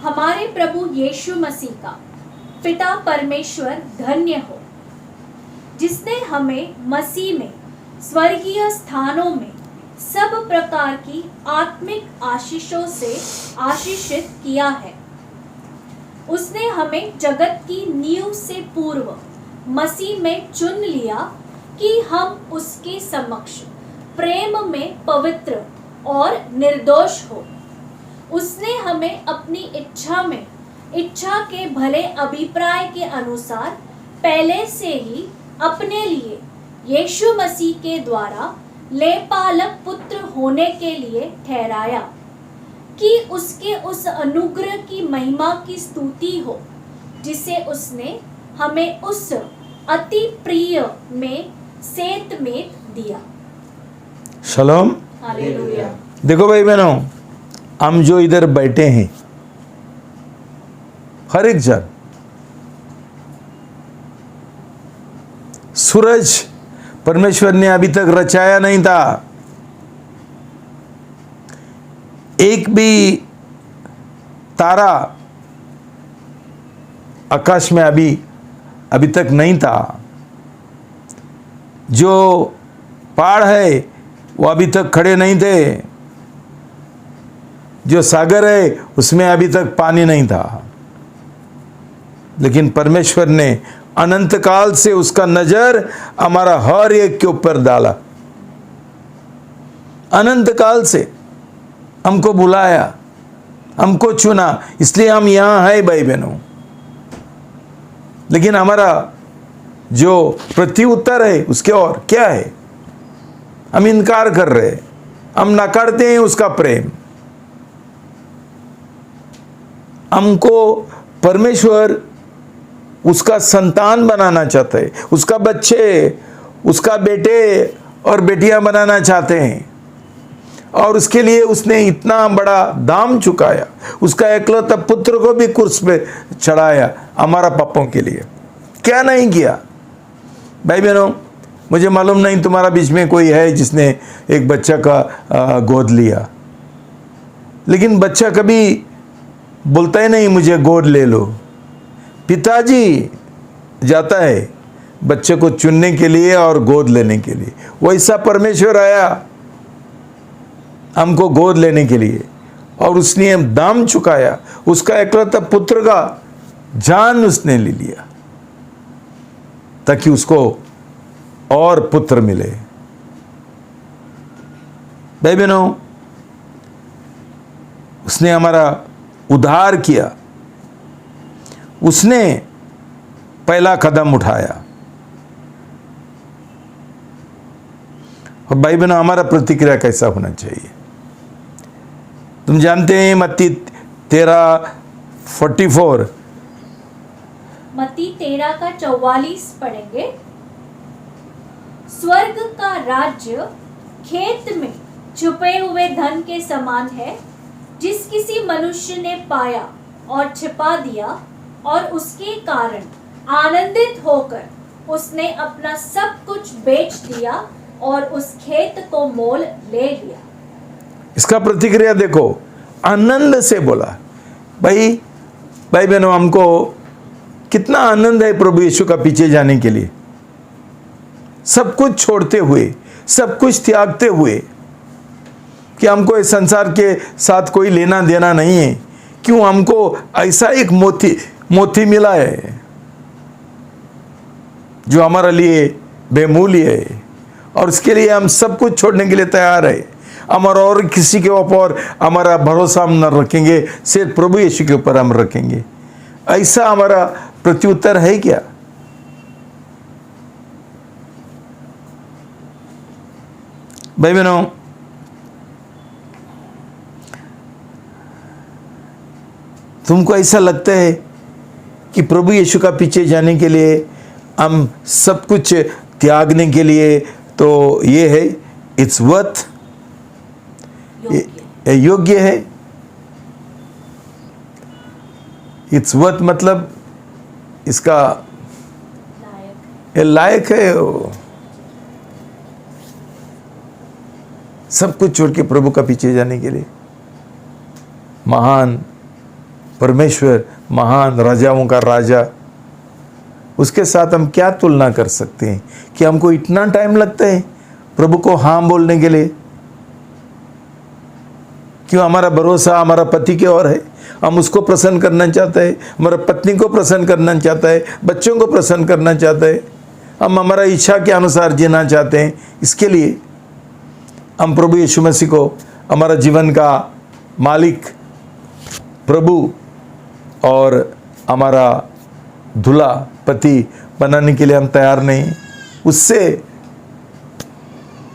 हमारे प्रभु यीशु मसीह का पिता परमेश्वर धन्य हो, जिसने हमें मसीह में स्वर्गीय स्थानों में सब प्रकार की आत्मिक आशीषों से आशीषित किया है। उसने हमें जगत की नींव से पूर्व मसीह में चुन लिया कि हम उसके समक्ष प्रेम में पवित्र और निर्दोष हो। उसने हमें अपनी इच्छा के भले अभिप्राय के अनुसार पहले से ही अपने लिए यीशु मसीह के द्वारा लेपालक पुत्र होने के लिए ठहराया, कि उसके उस अनुग्रह की महिमा की स्तुति हो जिसे उसने हमें उस अति प्रिय में सेतमेत दिया। शलोम। हालेलुया। देखो भाई बहनों, हम जो इधर बैठे हैं, हर एक जन, सूरज परमेश्वर ने अभी तक रचाया नहीं था, एक भी तारा आकाश में अभी तक नहीं था, जो पहाड़ है वो अभी तक खड़े नहीं थे, जो सागर है उसमें अभी तक पानी नहीं था, लेकिन परमेश्वर ने अनंत काल से उसका नजर हमारा हर एक के ऊपर डाला। अनंत काल से हमको बुलाया, हमको चुना, इसलिए हम यहां हैं भाई बहनों। लेकिन हमारा जो प्रत्युत्तर है उसके और क्या है? हम इनकार कर रहे हैं, हम नकारते हैं उसका प्रेम। हमको परमेश्वर उसका संतान बनाना चाहते हैं, उसका बच्चे, उसका बेटे और बेटियां बनाना चाहते हैं, और उसके लिए उसने इतना बड़ा दाम चुकाया, उसका एकलौता पुत्र को भी क्रूस पे चढ़ाया हमारा पापों के लिए। क्या नहीं किया भाई बहनों? मुझे मालूम नहीं तुम्हारा बीच में कोई है जिसने एक बच्चा का गोद लिया, लेकिन बच्चा कभी बोलता ही नहीं मुझे गोद ले लो। पिताजी जाता है बच्चे को चुनने के लिए और गोद लेने के लिए। वैसा परमेश्वर आया हमको गोद लेने के लिए, और उसने दाम चुकाया, उसका एकलौता पुत्र का जान उसने ले लिया ताकि उसको और पुत्र मिले। भाई बहनों, उसने हमारा उद्धार किया, उसने पहला कदम उठाया। और भाई बहनों, हमारा प्रतिक्रिया कैसा होना चाहिए? तुम जानते हैं मत्ती 13:44, मत्ती 13 का 44 पढ़ेंगे। स्वर्ग का राज्य खेत में छुपे हुए धन के समान है, जिस किसी मनुष्य ने पाया और छिपा दिया, और उसके कारण आनंदित होकर उसने अपना सब कुछ बेच दिया और उस खेत को मोल ले लिया। इसका प्रतिक्रिया देखो, आनंद से बोला। भाई बहनों, हमको कितना आनंद है प्रभु यीशु का पीछे जाने के लिए, सब कुछ छोड़ते हुए, सब कुछ त्यागते हुए, कि हमको इस संसार के साथ कोई लेना देना नहीं है। क्यों? हमको ऐसा एक मोती मिला है जो हमारे लिए बेमूल्य है, और उसके लिए हम सब कुछ छोड़ने के लिए तैयार है। हम और किसी के ऊपर हमारा भरोसा हम न रखेंगे, सिर्फ प्रभु यीशु के ऊपर हम रखेंगे। ऐसा हमारा प्रत्युत्तर है क्या? भाई बहनों, तुमको ऐसा लगता है कि प्रभु यीशु का पीछे जाने के लिए, हम सब कुछ त्यागने के लिए, तो ये है इट्स वर्थ, योग्य है। इट्स वर्थ मतलब इसका लायक है। सब कुछ छोड़ के प्रभु का पीछे जाने के लिए। महान परमेश्वर, महान राजाओं का राजा, उसके साथ हम क्या तुलना कर सकते हैं कि हमको इतना टाइम लगता है प्रभु को हाँ बोलने के लिए? क्यों? हमारा भरोसा हमारा पति के ओर है, हम उसको प्रसन्न करना चाहते हैं, हमारा पत्नी को प्रसन्न करना चाहता है, बच्चों को प्रसन्न करना चाहता है, हम हमारा इच्छा के अनुसार जीना चाहते हैं। इसके लिए हम प्रभु यीशु मसीह को हमारा जीवन का मालिक, प्रभु और हमारा दूल्हा, पति बनाने के लिए हम तैयार नहीं। उससे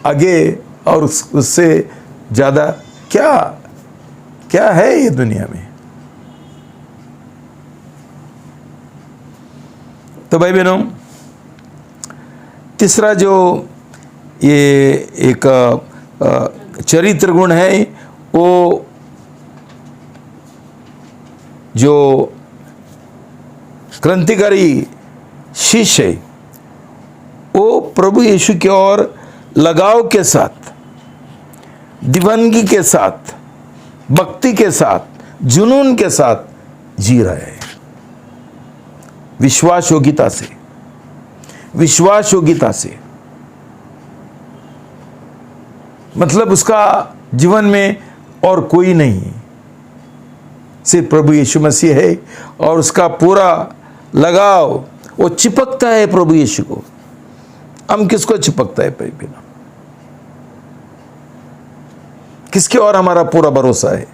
आगे और उससे ज़्यादा क्या है ये दुनिया में? तो भाई बहनों, तीसरा जो ये एक चरित्र गुण है, वो जो क्रांतिकारी शिष्य है, वो प्रभु यीशु की ओर लगाव के साथ, दीवानगी के साथ, भक्ति के साथ, जुनून के साथ जी रहे हैं। विश्वास योग्यता से, मतलब उसका जीवन में और कोई नहीं है, सिर्फ प्रभु यीशु मसीह है और उसका पूरा लगाव, वो चिपकता है प्रभु यीशु को। हम किसको चिपकता है भाई बिना? किसके और हमारा पूरा भरोसा है?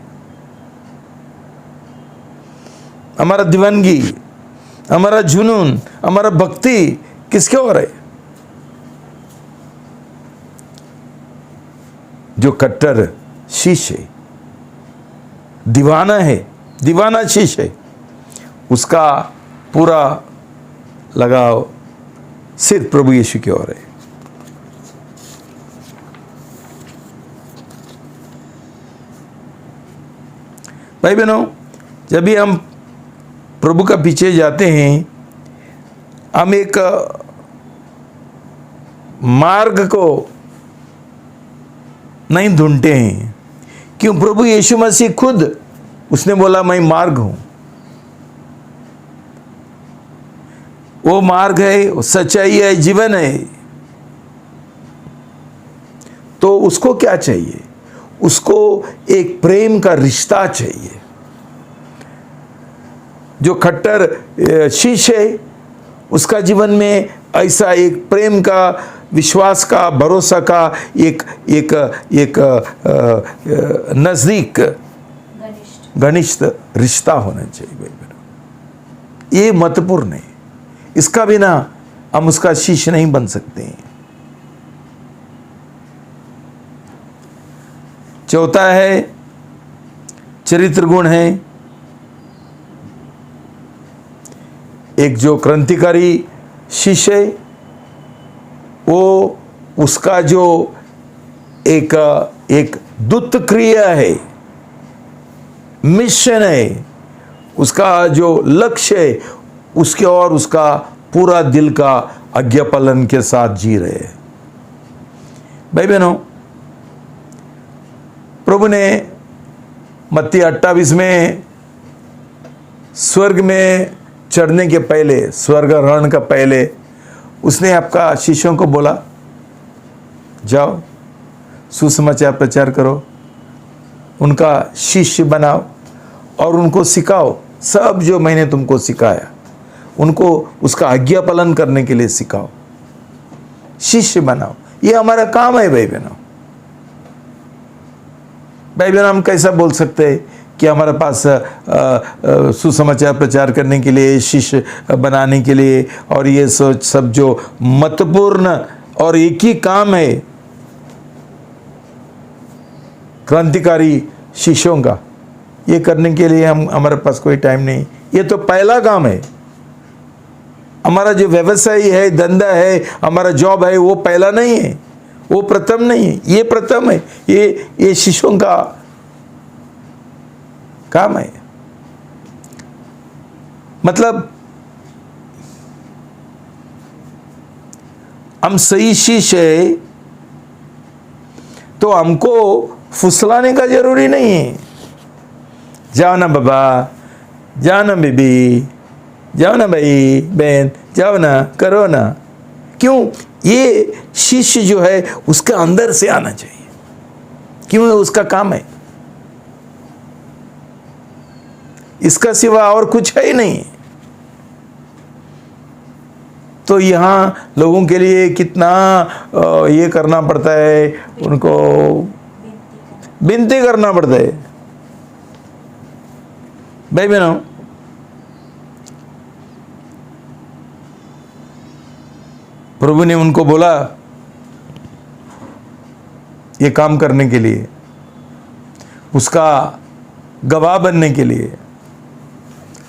हमारा दीवानगी, हमारा जुनून, हमारा भक्ति किसके और है? जो कट्टर शिष्य है, दीवाना है, दीवाना शिष्य है, उसका पूरा लगाव सिर्फ प्रभु यीशु की ओर है। भाई बहनों, जब भी हम प्रभु का पीछे जाते हैं, हम एक मार्ग को नहीं ढूंढते हैं। क्यों? प्रभु यीशु मसीह खुद उसने बोला मैं मार्ग हूं। वो मार्ग है, वो सच्चाई है, जीवन है। तो उसको क्या चाहिए? उसको एक प्रेम का रिश्ता चाहिए। जो खट्टर शिष्य है, उसका जीवन में ऐसा एक प्रेम का, विश्वास का, भरोसा का एक नजदीक, घनिष्ठ रिश्ता होना चाहिए भाई बहनों। ये महत्वपूर्ण है। इसका बिना हम उसका शिष्य नहीं बन सकते हैं। चौथा है चरित्र गुण है, एक जो क्रांतिकारी शिष्य है, वो उसका जो एक दूत क्रिया है, मिशन है, उसका जो लक्ष्य है, उसके और उसका पूरा दिल का आज्ञा पालन के साथ जी रहे हैं। भाई बहनों, प्रभु ने मत्ती 28 में स्वर्ग में चढ़ने के पहले, स्वर्गारोहण का पहले, उसने आपका शिष्यों को बोला, जाओ सुसमाचार प्रचार करो, उनका शिष्य बनाओ और उनको सिखाओ सब जो मैंने तुमको सिखाया, उनको उसका आज्ञा पालन करने के लिए सिखाओ, शिष्य बनाओ। ये हमारा काम है भाई बहनों। भाई बहनों, हम कैसा बोल सकते हैं कि हमारे पास सुसमाचार प्रचार करने के लिए, शिष्य बनाने के लिए और ये सब जो महत्वपूर्ण और एक ही काम है क्रांतिकारी शिष्यों का, ये करने के लिए हमारे पास कोई टाइम नहीं। ये तो पहला काम है। हमारा जो व्यवसाय है, धंधा है, हमारा जॉब है, वो पहला नहीं है, वो प्रथम नहीं है, ये प्रथम है। ये शिष्यों का काम है। मतलब हम सही शिष्य है तो हमको फुसलाने का जरूरी नहीं है। जाओ ना बाबा, जाओ ना बीबी, जाओ ना भाई बहन, जाओ ना, करो ना। क्यों? ये शिष्य जो है उसके अंदर से आना चाहिए। क्यों? उसका काम है, इसका सिवा और कुछ है ही नहीं। तो यहाँ लोगों के लिए कितना ये करना पड़ता है, उनको विनती करना पड़ता है। भाई बहनों, प्रभु ने उनको बोला ये काम करने के लिए, उसका गवाह बनने के लिए,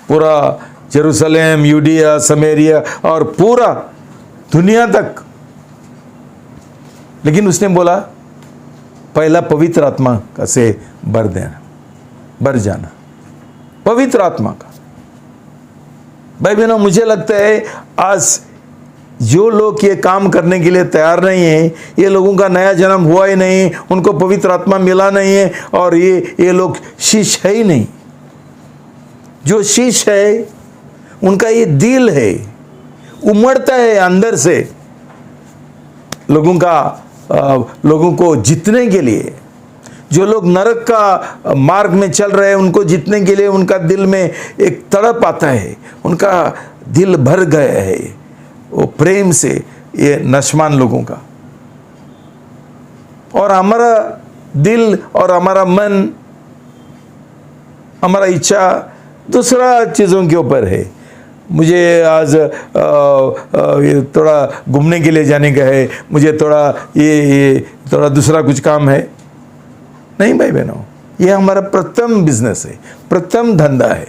पूरा यरूशलेम, यूडिया, समरिया और पूरा दुनिया तक। लेकिन उसने बोला पहला पवित्र आत्मा का से भर जाना, पवित्र आत्मा का। भाई बहनों, मुझे लगता है आज जो लोग ये काम करने के लिए तैयार नहीं है, ये लोगों का नया जन्म हुआ ही नहीं, उनको पवित्र आत्मा मिला नहीं है, और ये लोग शिष्य है ही नहीं। जो शिष्य है उनका ये दिल है, उमड़ता है अंदर से लोगों को जीतने के लिए। जो लोग नरक का मार्ग में चल रहे हैं उनको जीतने के लिए उनका दिल में एक तड़प आता है, उनका दिल भर गया है वो प्रेम से, ये नशमान लोगों का। और हमारा दिल और हमारा मन, हमारा इच्छा दूसरा चीज़ों के ऊपर है। मुझे आज थोड़ा घूमने के लिए जाने का है, मुझे थोड़ा ये थोड़ा दूसरा कुछ काम है। नहीं भाई बहनों, ये हमारा प्रथम बिजनेस है, प्रथम धंधा है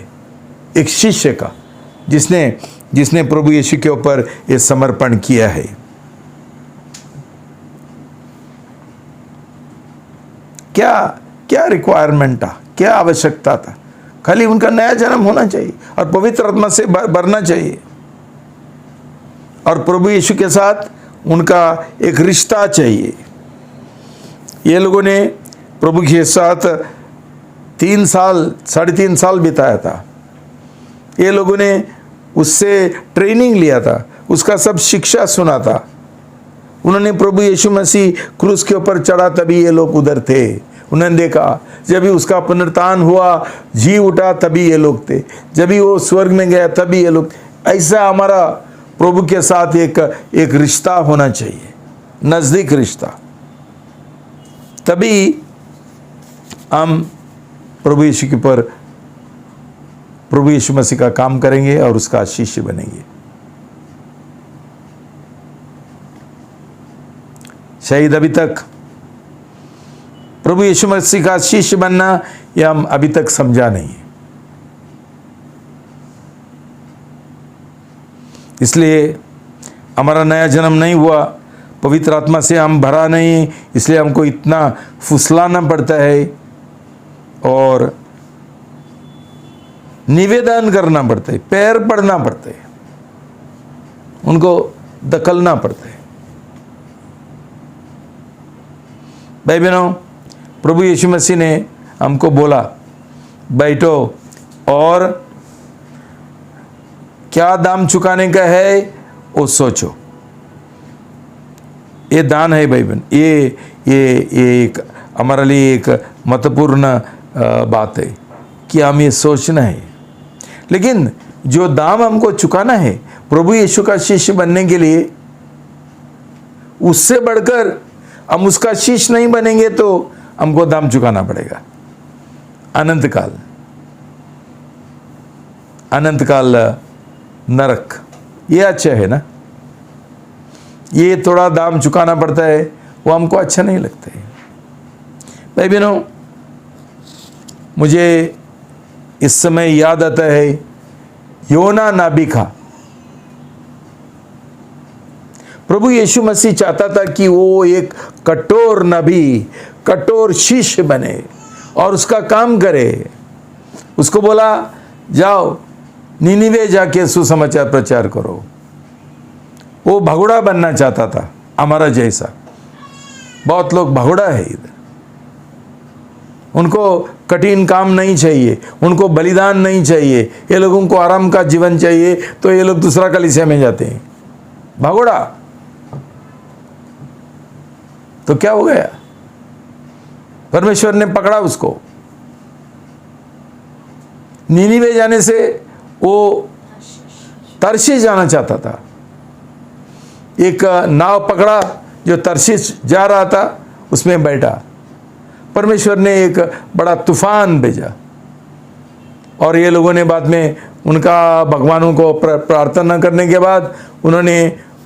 एक शिष्य का, जिसने प्रभु यीशु के ऊपर ये समर्पण किया है। क्या रिक्वायरमेंट था, क्या आवश्यकता था? खाली उनका नया जन्म होना चाहिए और पवित्र आत्मा से भरना चाहिए, और प्रभु यीशु के साथ उनका एक रिश्ता चाहिए। ये लोगों ने प्रभु के साथ 3.5 साल बिताया था। ये लोगों ने उससे ट्रेनिंग लिया था, उसका सब शिक्षा सुना था। उन्होंने प्रभु यीशु मसीह क्रूस के ऊपर चढ़ा तभी ये लोग उधर थे। उन्होंने देखा जब भी उसका पुनरुत्थान हुआ, जी उठा, तभी ये लोग थे। जब भी वो स्वर्ग में गया तभी ये लोग। ऐसा हमारा प्रभु के साथ एक रिश्ता होना चाहिए, नज़दीक रिश्ता। तभी हम प्रभु यीशु के ऊपर, प्रभु यीशु मसीह का काम करेंगे और उसका शिष्य बनेंगे। शायद अभी तक प्रभु यीशु मसीह का शिष्य बनना यह हम अभी तक समझा नहीं है। इसलिए हमारा नया जन्म नहीं हुआ, पवित्र आत्मा से हम भरा नहीं, इसलिए हमको इतना फुसलाना पड़ता है और निवेदन करना पड़ता है, पैर पड़ना पड़ता है, उनको दखलना पड़ता है। भाई बहनों, प्रभु यीशु मसीह ने हमको बोला बैठो और क्या दाम चुकाने का है वो सोचो। ये दान है भाई बहन, ये एक हमारे लिए एक महत्वपूर्ण बात है कि हम ये सोचना है। लेकिन जो दाम हमको चुकाना है प्रभु यीशु का शिष्य बनने के लिए, उससे बढ़कर हम उसका शिष्य नहीं बनेंगे तो हमको दाम चुकाना पड़ेगा। अनंत काल नरक, ये अच्छा है ना? ये थोड़ा दाम चुकाना पड़ता है, वो हमको अच्छा नहीं लगता है। भाई बहनों, मुझे इस समय याद आता है योना नाबी का। प्रभु यीशु मसीह चाहता था कि वो एक कठोर नबी, कठोर शिष्य बने और उसका काम करे। उसको बोला जाओ निनिवे जाके सुसमाचार प्रचार करो। वो भगोड़ा बनना चाहता था हमारा जैसा। बहुत लोग भगोड़ा है इधर। उनको कठिन काम नहीं चाहिए, उनको बलिदान नहीं चाहिए, ये लोगों को आराम का जीवन चाहिए, तो ये लोग दूसरा कलीसिया में जाते हैं। भागोड़ा तो क्या हो गया? परमेश्वर ने पकड़ा उसको। नीनीवे जाने से वो तर्शीश जाना चाहता था। एक नाव पकड़ा जो तर्शीश जा रहा था, उसमें बैठा। परमेश्वर ने एक बड़ा तूफान भेजा और ये लोगों ने बाद में उनका भगवानों को प्रार्थना करने के बाद उन्होंने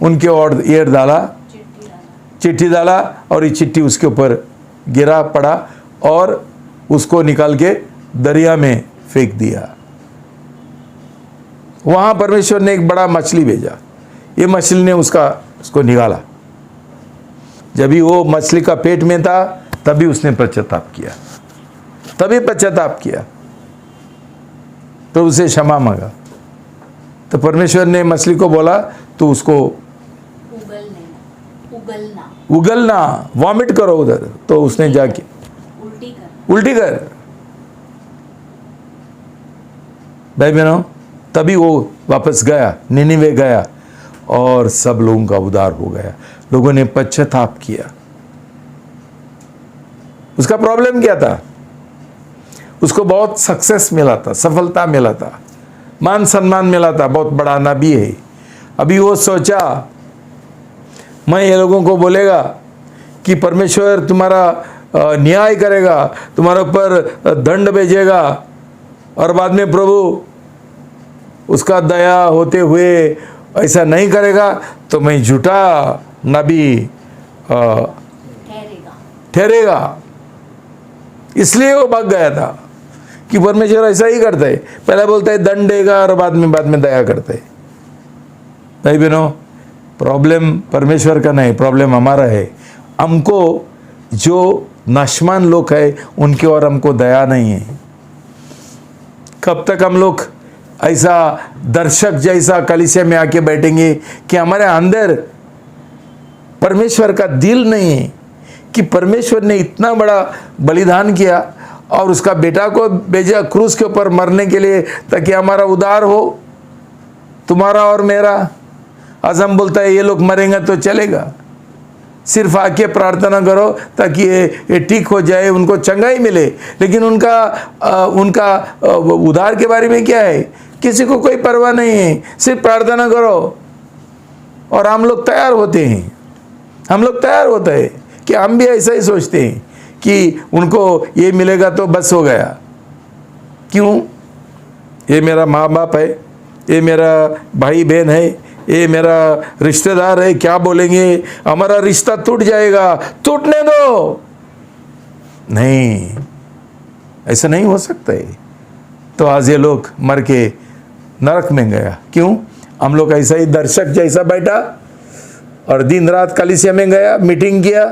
उनके ओर एयर डाला, चिट्ठी डाला, और ये चिट्ठी उसके ऊपर गिरा पड़ा और उसको निकाल के दरिया में फेंक दिया। वहाँ परमेश्वर ने एक बड़ा मछली भेजा। ये मछली ने उसको निकाला। जब भी वो मछली का पेट में था तभी उसने पश्चाताप किया, तो उसे क्षमा मांगा। तो परमेश्वर ने मछली को बोला तो उसको उगलना, वॉमिट करो उधर। तो उसने जाके उल्टी कर। भाई बहनों, तभी वो वापस गया, निनिवे गया और सब लोगों का उद्धार हो गया। लोगों ने पश्चाताप किया। उसका प्रॉब्लम क्या था? उसको बहुत सक्सेस मिला था, सफलता मिला था, मान सम्मान मिला था, बहुत बड़ा नबी है। अभी वो सोचा मैं ये लोगों को बोलेगा कि परमेश्वर तुम्हारा न्याय करेगा, तुम्हारे ऊपर दंड भेजेगा, और बाद में प्रभु उसका दया होते हुए ऐसा नहीं करेगा, तो मैं झूठा नबी ठहरेगा। इसलिए वो भाग गया था कि परमेश्वर ऐसा ही करता है, पहले बोलता है दंड देगा और बाद में दया करता है। भाई बहनों, प्रॉब्लम परमेश्वर का नहीं, प्रॉब्लम हमारा है। हमको जो नाशमान लोग है उनके और हमको दया नहीं है। कब तक हम लोग ऐसा दर्शक जैसा कलीसिया में आके बैठेंगे कि हमारे अंदर परमेश्वर का दिल नहीं है कि परमेश्वर ने इतना बड़ा बलिदान किया और उसका बेटा को भेजा क्रूस के ऊपर मरने के लिए ताकि हमारा उद्धार हो, तुम्हारा और मेरा। आज हम बोलता है ये लोग मरेंगे तो चलेगा, सिर्फ आके प्रार्थना करो ताकि ये ठीक हो जाए, उनको चंगाई मिले। लेकिन उनका उद्धार के बारे में क्या है? किसी को कोई परवाह नहीं है, सिर्फ प्रार्थना करो। और हम लोग तैयार होते हैं, कि हम भी ऐसा ही सोचते हैं कि उनको ये मिलेगा तो बस हो गया। क्यों? ये मेरा माँ बाप है, ये मेरा भाई बहन है, ये मेरा रिश्तेदार है, क्या बोलेंगे, हमारा रिश्ता टूट जाएगा, टूटने दो। नहीं, ऐसा नहीं हो सकता है। तो आज ये लोग मर के नरक में गया। क्यों? हम लोग ऐसा ही दर्शक जैसा बैठा और दिन रात कलीसिया में गया, मीटिंग किया,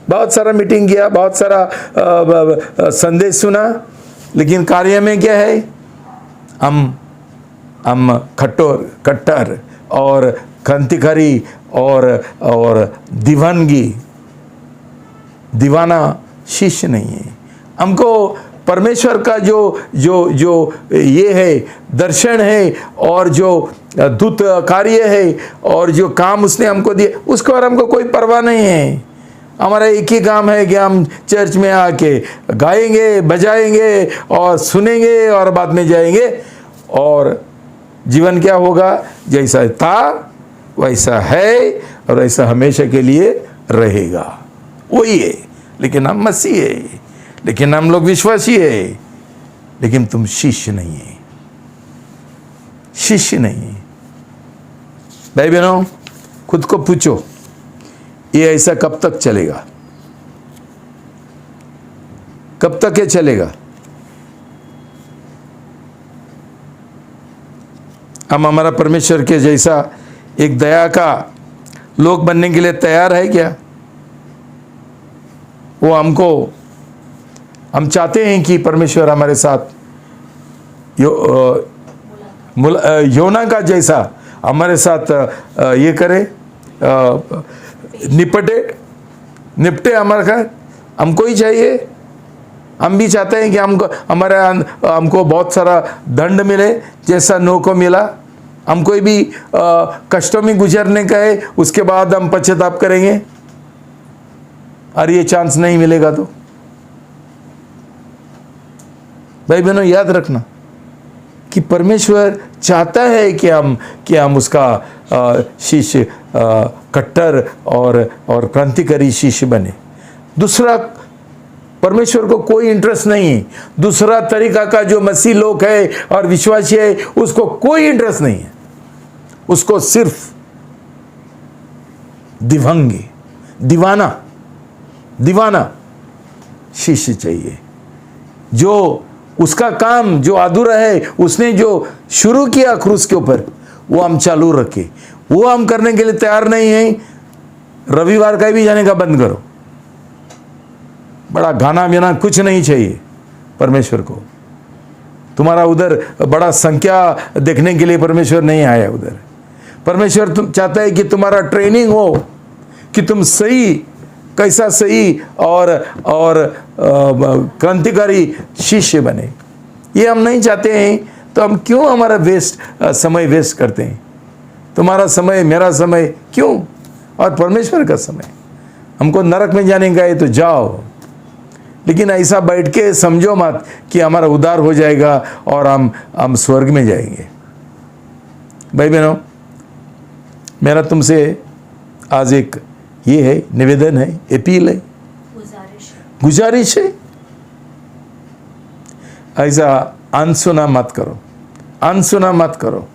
बहुत सारा मीटिंग किया, बहुत सारा संदेश सुना, लेकिन कार्य में क्या है? हम कट्टर और क्रांतिकारी और दीवाना शिष्य नहीं है। हमको परमेश्वर का जो ये है दर्शन है और जो दूत कार्य है और जो काम उसने हमको दिए, उसको और हमको कोई परवाह नहीं है। हमारा एक ही काम है कि हम चर्च में आके गाएंगे, बजाएंगे और सुनेंगे और बाद में जाएंगे, और जीवन क्या होगा? जैसा था वैसा है और ऐसा हमेशा के लिए रहेगा। वही है। लेकिन हम मसीह है, लेकिन हम लोग विश्वासी है, लेकिन तुम शिष्य नहीं है, भाई बहनों, खुद को पूछो, ये ऐसा कब तक चलेगा? कब तक ये चलेगा? हम हमारा परमेश्वर के जैसा एक दया का लोग बनने के लिए तैयार है क्या? वो हम चाहते हैं कि परमेश्वर हमारे साथ योना का जैसा हमारे साथ ये करे, निपटे हमारे साथ। हमको ही चाहिए हम भी चाहते हैं कि हमको बहुत सारा दंड मिले, जैसा नूह को मिला। हमको भी कष्टों में गुजरने का है, उसके बाद हम पश्चाताप करेंगे। और ये चांस नहीं मिलेगा तो भाई बहनों याद रखना कि परमेश्वर चाहता है कि हम उसका शिष्य, कट्टर और क्रांतिकारी शिष्य बने। दूसरा, परमेश्वर को कोई इंटरेस्ट नहीं है। दूसरा तरीका का जो मसीह लोग है और विश्वासी है, उसको कोई इंटरेस्ट नहीं है। उसको सिर्फ दिवंगी, दीवाना शिष्य चाहिए, जो उसका काम जो अधूरा है, उसने जो शुरू किया क्रूस के ऊपर, वो हम चालू रखे। वो हम करने के लिए तैयार नहीं है। रविवार का भी जाने का बंद करो। बड़ा गाना बिना कुछ नहीं चाहिए परमेश्वर को। तुम्हारा उधर बड़ा संख्या देखने के लिए परमेश्वर नहीं आया उधर। परमेश्वर तुम चाहता है कि तुम्हारा ट्रेनिंग हो, कि तुम सही, कैसा सही और क्रांतिकारी शिष्य बने। ये हम नहीं चाहते हैं, तो हम क्यों हमारा समय वेस्ट करते हैं? तुम्हारा समय, मेरा समय क्यों, और परमेश्वर का समय। हमको नरक में जाने का है तो जाओ, लेकिन ऐसा बैठ के समझो मत कि हमारा उद्धार हो जाएगा और हम स्वर्ग में जाएंगे। भाई बहनों, मेरा तुमसे आज एक ये है निवेदन है, अपील है, गुजारिश है। ऐसा अनसुना मत करो, अनसुना मत करो।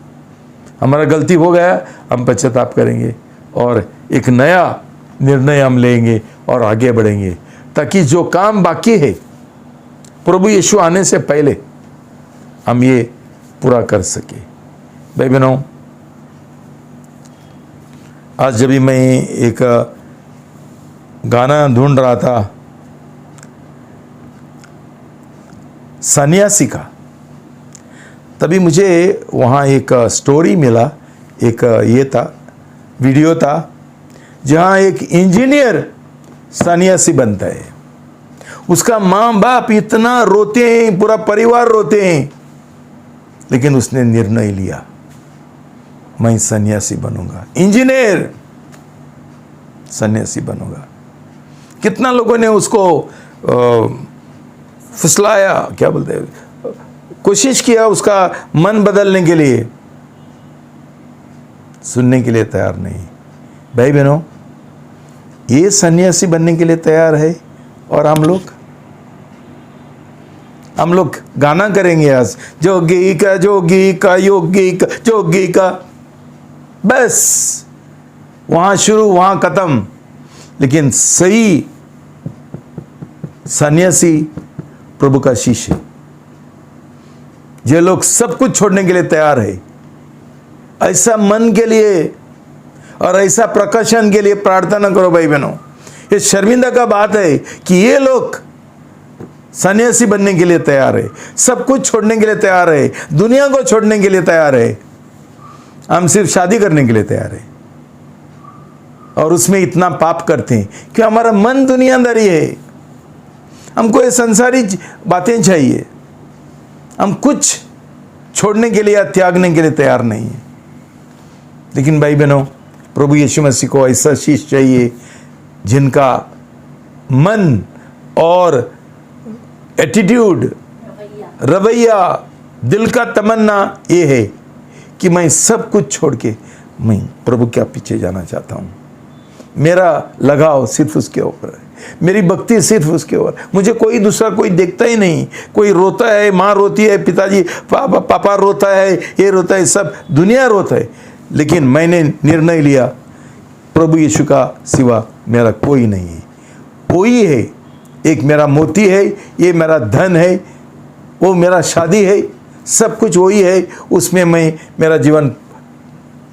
हमारा गलती हो गया, हम पश्चाताप करेंगे और एक नया निर्णय हम लेंगे और आगे बढ़ेंगे, ताकि जो काम बाकी है प्रभु यीशु आने से पहले हम ये पूरा कर सके। भाई बहनों, आज जब भी मैं एक गाना ढूंढ रहा था सन्यासी का, तभी मुझे वहाँ एक स्टोरी मिला। एक ये था, वीडियो था, जहाँ एक इंजीनियर सन्यासी बनता है। उसका माँ बाप इतना रोते हैं, पूरा परिवार रोते हैं, लेकिन उसने निर्णय लिया, मैं सन्यासी बनूंगा, इंजीनियर सन्यासी बनूंगा। कितना लोगों ने उसको फुसलाया, क्या बोलते हैं, कोशिश किया उसका मन बदलने के लिए, सुनने के लिए तैयार नहीं। भाई बहनों, ये सन्यासी बनने के लिए तैयार है, और हम लोग गाना करेंगे आज, जोगी का जोगी का योगी का जोगी का, बस वहां शुरू वहां खत्म। लेकिन सही सन्यासी प्रभु का शिष्य, ये लोग सब कुछ छोड़ने के लिए तैयार है। ऐसा मन के लिए और ऐसा प्रकाशन के लिए प्रार्थना करो भाई बहनों। ये शर्मिंदा का बात है कि ये लोग सन्यासी बनने के लिए तैयार है, सब कुछ छोड़ने के लिए तैयार है, दुनिया को छोड़ने के लिए तैयार है। हम सिर्फ शादी करने के लिए तैयार है, और उसमें इतना पाप करते हैं कि हमारा मन दुनियादारी है। हमको ये संसारी बातें चाहिए, हम कुछ छोड़ने के लिए या त्यागने के लिए तैयार नहीं है। लेकिन भाई बहनों, प्रभु यीशु मसीह को ऐसा शिष्य चाहिए जिनका मन और एटीट्यूड, रवैया, दिल का तमन्ना ये है कि मैं सब कुछ छोड़ के मैं प्रभु के पीछे जाना चाहता हूँ। मेरा लगाव सिर्फ उसके ऊपर है, मेरी भक्ति सिर्फ उसके ऊपर। मुझे कोई दूसरा कोई देखता ही नहीं। कोई रोता है, माँ रोती है, पिताजी पापा रोता है, ये रोता है, सब दुनिया रोता है, लेकिन मैंने निर्णय लिया प्रभु यीशु का सिवा मेरा कोई नहीं है। कोई है, एक मेरा मोती है, ये मेरा धन है, वो मेरा शादी है, सब कुछ वही है। उसमें मेरा जीवन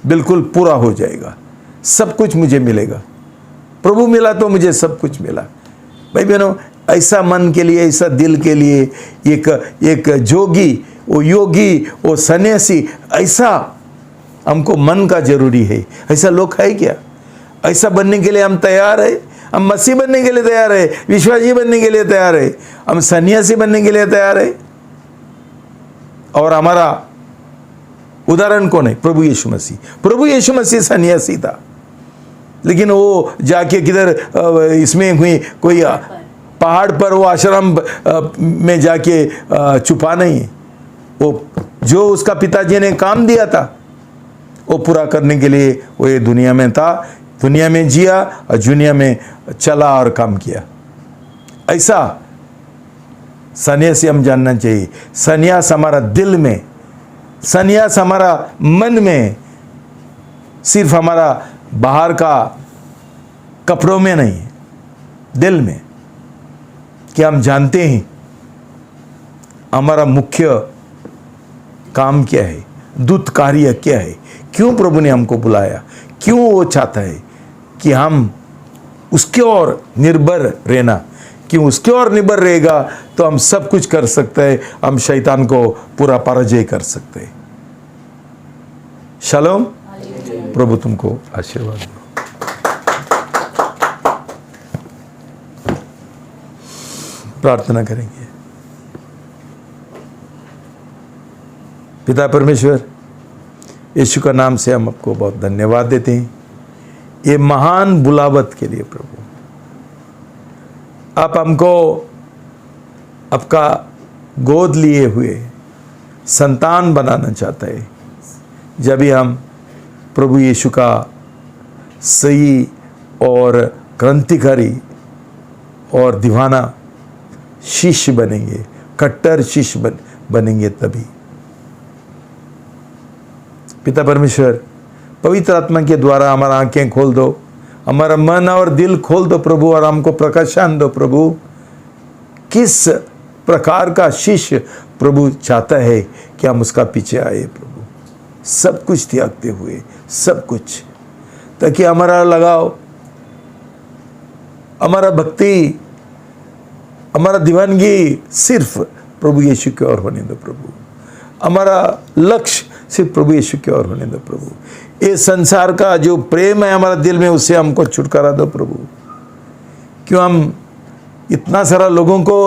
बिल्कुल पूरा हो जाएगा, सब कुछ मुझे मिलेगा। प्रभु मिला तो सब कुछ मिला। भाई बहनों, ऐसा मन के लिए, ऐसा दिल के लिए एक जोगी, वो योगी, वो सन्यासी, ऐसा हमको मन का जरूरी है। ऐसा लोग है क्या? ऐसा बनने के लिए हम तैयार है? हम मसीह बनने के लिए तैयार है, विश्वासी बनने के लिए तैयार है, हम सन्यासी बनने के लिए तैयार है। और हमारा उदाहरण कौन है? प्रभु यीशु मसीह। प्रभु यीशु मसीह सन्यासी था, लेकिन वो जाके किधर इसमें हुई कोई पहाड़ पर वो आश्रम में जाके छुपा नहीं है। वो जो उसका पिताजी ने काम दिया था वो पूरा करने के लिए वो ये दुनिया में था, दुनिया में जिया और दुनिया में चला और काम किया। ऐसा सन्यासी हम जानना चाहिए। सन्यास हमारा दिल में, सन्यास हमारा मन में, सिर्फ हमारा बाहर का कपड़ों में नहीं, दिल में। कि हम जानते हैं हमारा मुख्य काम क्या है, दूत कार्य क्या है, क्यों प्रभु ने हमको बुलाया, क्यों वो चाहता है कि हम उसके ओर निर्भर रहना। क्यों उसके ओर निर्भर रहेगा तो हम सब कुछ कर सकते हैं, हम शैतान को पूरा पराजय कर सकते हैं। शालोम। प्रभु तुमको आशीर्वाद दो। प्रार्थना करेंगे। पिता परमेश्वर, यीशु का नाम से हम आपको बहुत धन्यवाद देते हैं ये महान बुलावट के लिए। प्रभु आप हमको आपका गोद लिए हुए संतान बनाना चाहते हैं, जब भी हम प्रभु यीशु का सही और क्रांतिकारी और दीवाना शिष्य बनेंगे, कट्टर शिष्य बनेंगे तभी। पिता परमेश्वर, पवित्र आत्मा के द्वारा हमारा आंखें खोल दो, हमारा मन और दिल खोल दो प्रभु, और हमको प्रकाशन दो प्रभु। किस प्रकार का शिष्य प्रभु चाहता है कि हम उसका पीछे आए प्रभु, सब कुछ त्यागते हुए, सब कुछ, ताकि हमारा लगाव, हमारा भक्ति, हमारा दीवानगी सिर्फ प्रभु यीशु की ओर होने दो प्रभु। हमारा लक्ष्य सिर्फ प्रभु यीशु की ओर होने दो प्रभु। ये संसार का जो प्रेम है हमारा दिल में, उससे हमको छुटकारा दो प्रभु। क्यों हम इतना सारा लोगों को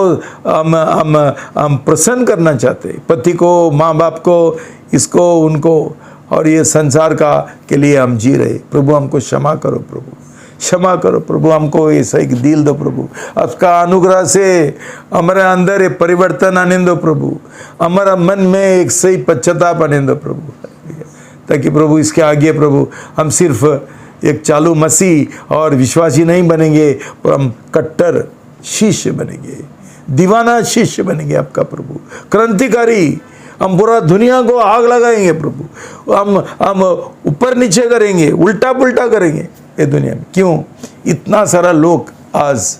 हम प्रसन्न करना चाहते हैं, पति को, माँ बाप को, इसको, उनको, और ये संसार का के लिए हम जी रहे। प्रभु हमको क्षमा करो प्रभु, क्षमा करो प्रभु, हमको ऐसा एक दिल दो प्रभु। आपका अनुग्रह से हमारे अंदर एक परिवर्तन आने दो प्रभु, हमारा मन में एक सही पश्चाताप आने दो प्रभु, ताकि प्रभु इसके आगे प्रभु हम सिर्फ एक चालू मसीह और विश्वासी नहीं बनेंगे, पर हम कट्टर शिष्य बनेंगे, दीवाना शिष्य बनेंगे आपका प्रभु, क्रांतिकारी। हम पूरा दुनिया को आग लगाएंगे प्रभु, हम ऊपर नीचे करेंगे, उल्टा पुल्टा करेंगे ये दुनिया में। क्यों इतना सारा लोग आज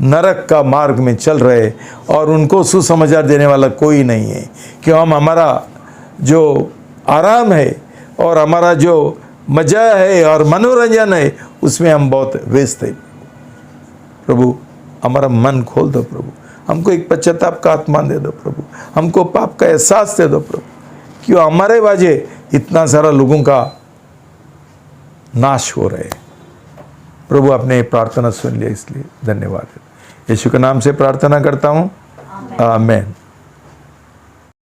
नरक का मार्ग में चल रहे और उनको सुसमाचार देने वाला कोई नहीं है। क्यों हम हमारा जो आराम है और हमारा जो मजा है और मनोरंजन है उसमें हम बहुत व्यस्त है प्रभु। हमारा मन खोल दो प्रभु, हमको एक पश्चाताप का आत्मा दे दो प्रभु, हमको पाप का एहसास दे दो प्रभु। क्यों हमारे वजह इतना सारा लोगों का नाश हो रहे। प्रभु आपने प्रार्थना सुन लिया, इसलिए धन्यवाद। यीशु के नाम से प्रार्थना करता हूँ, आमीन।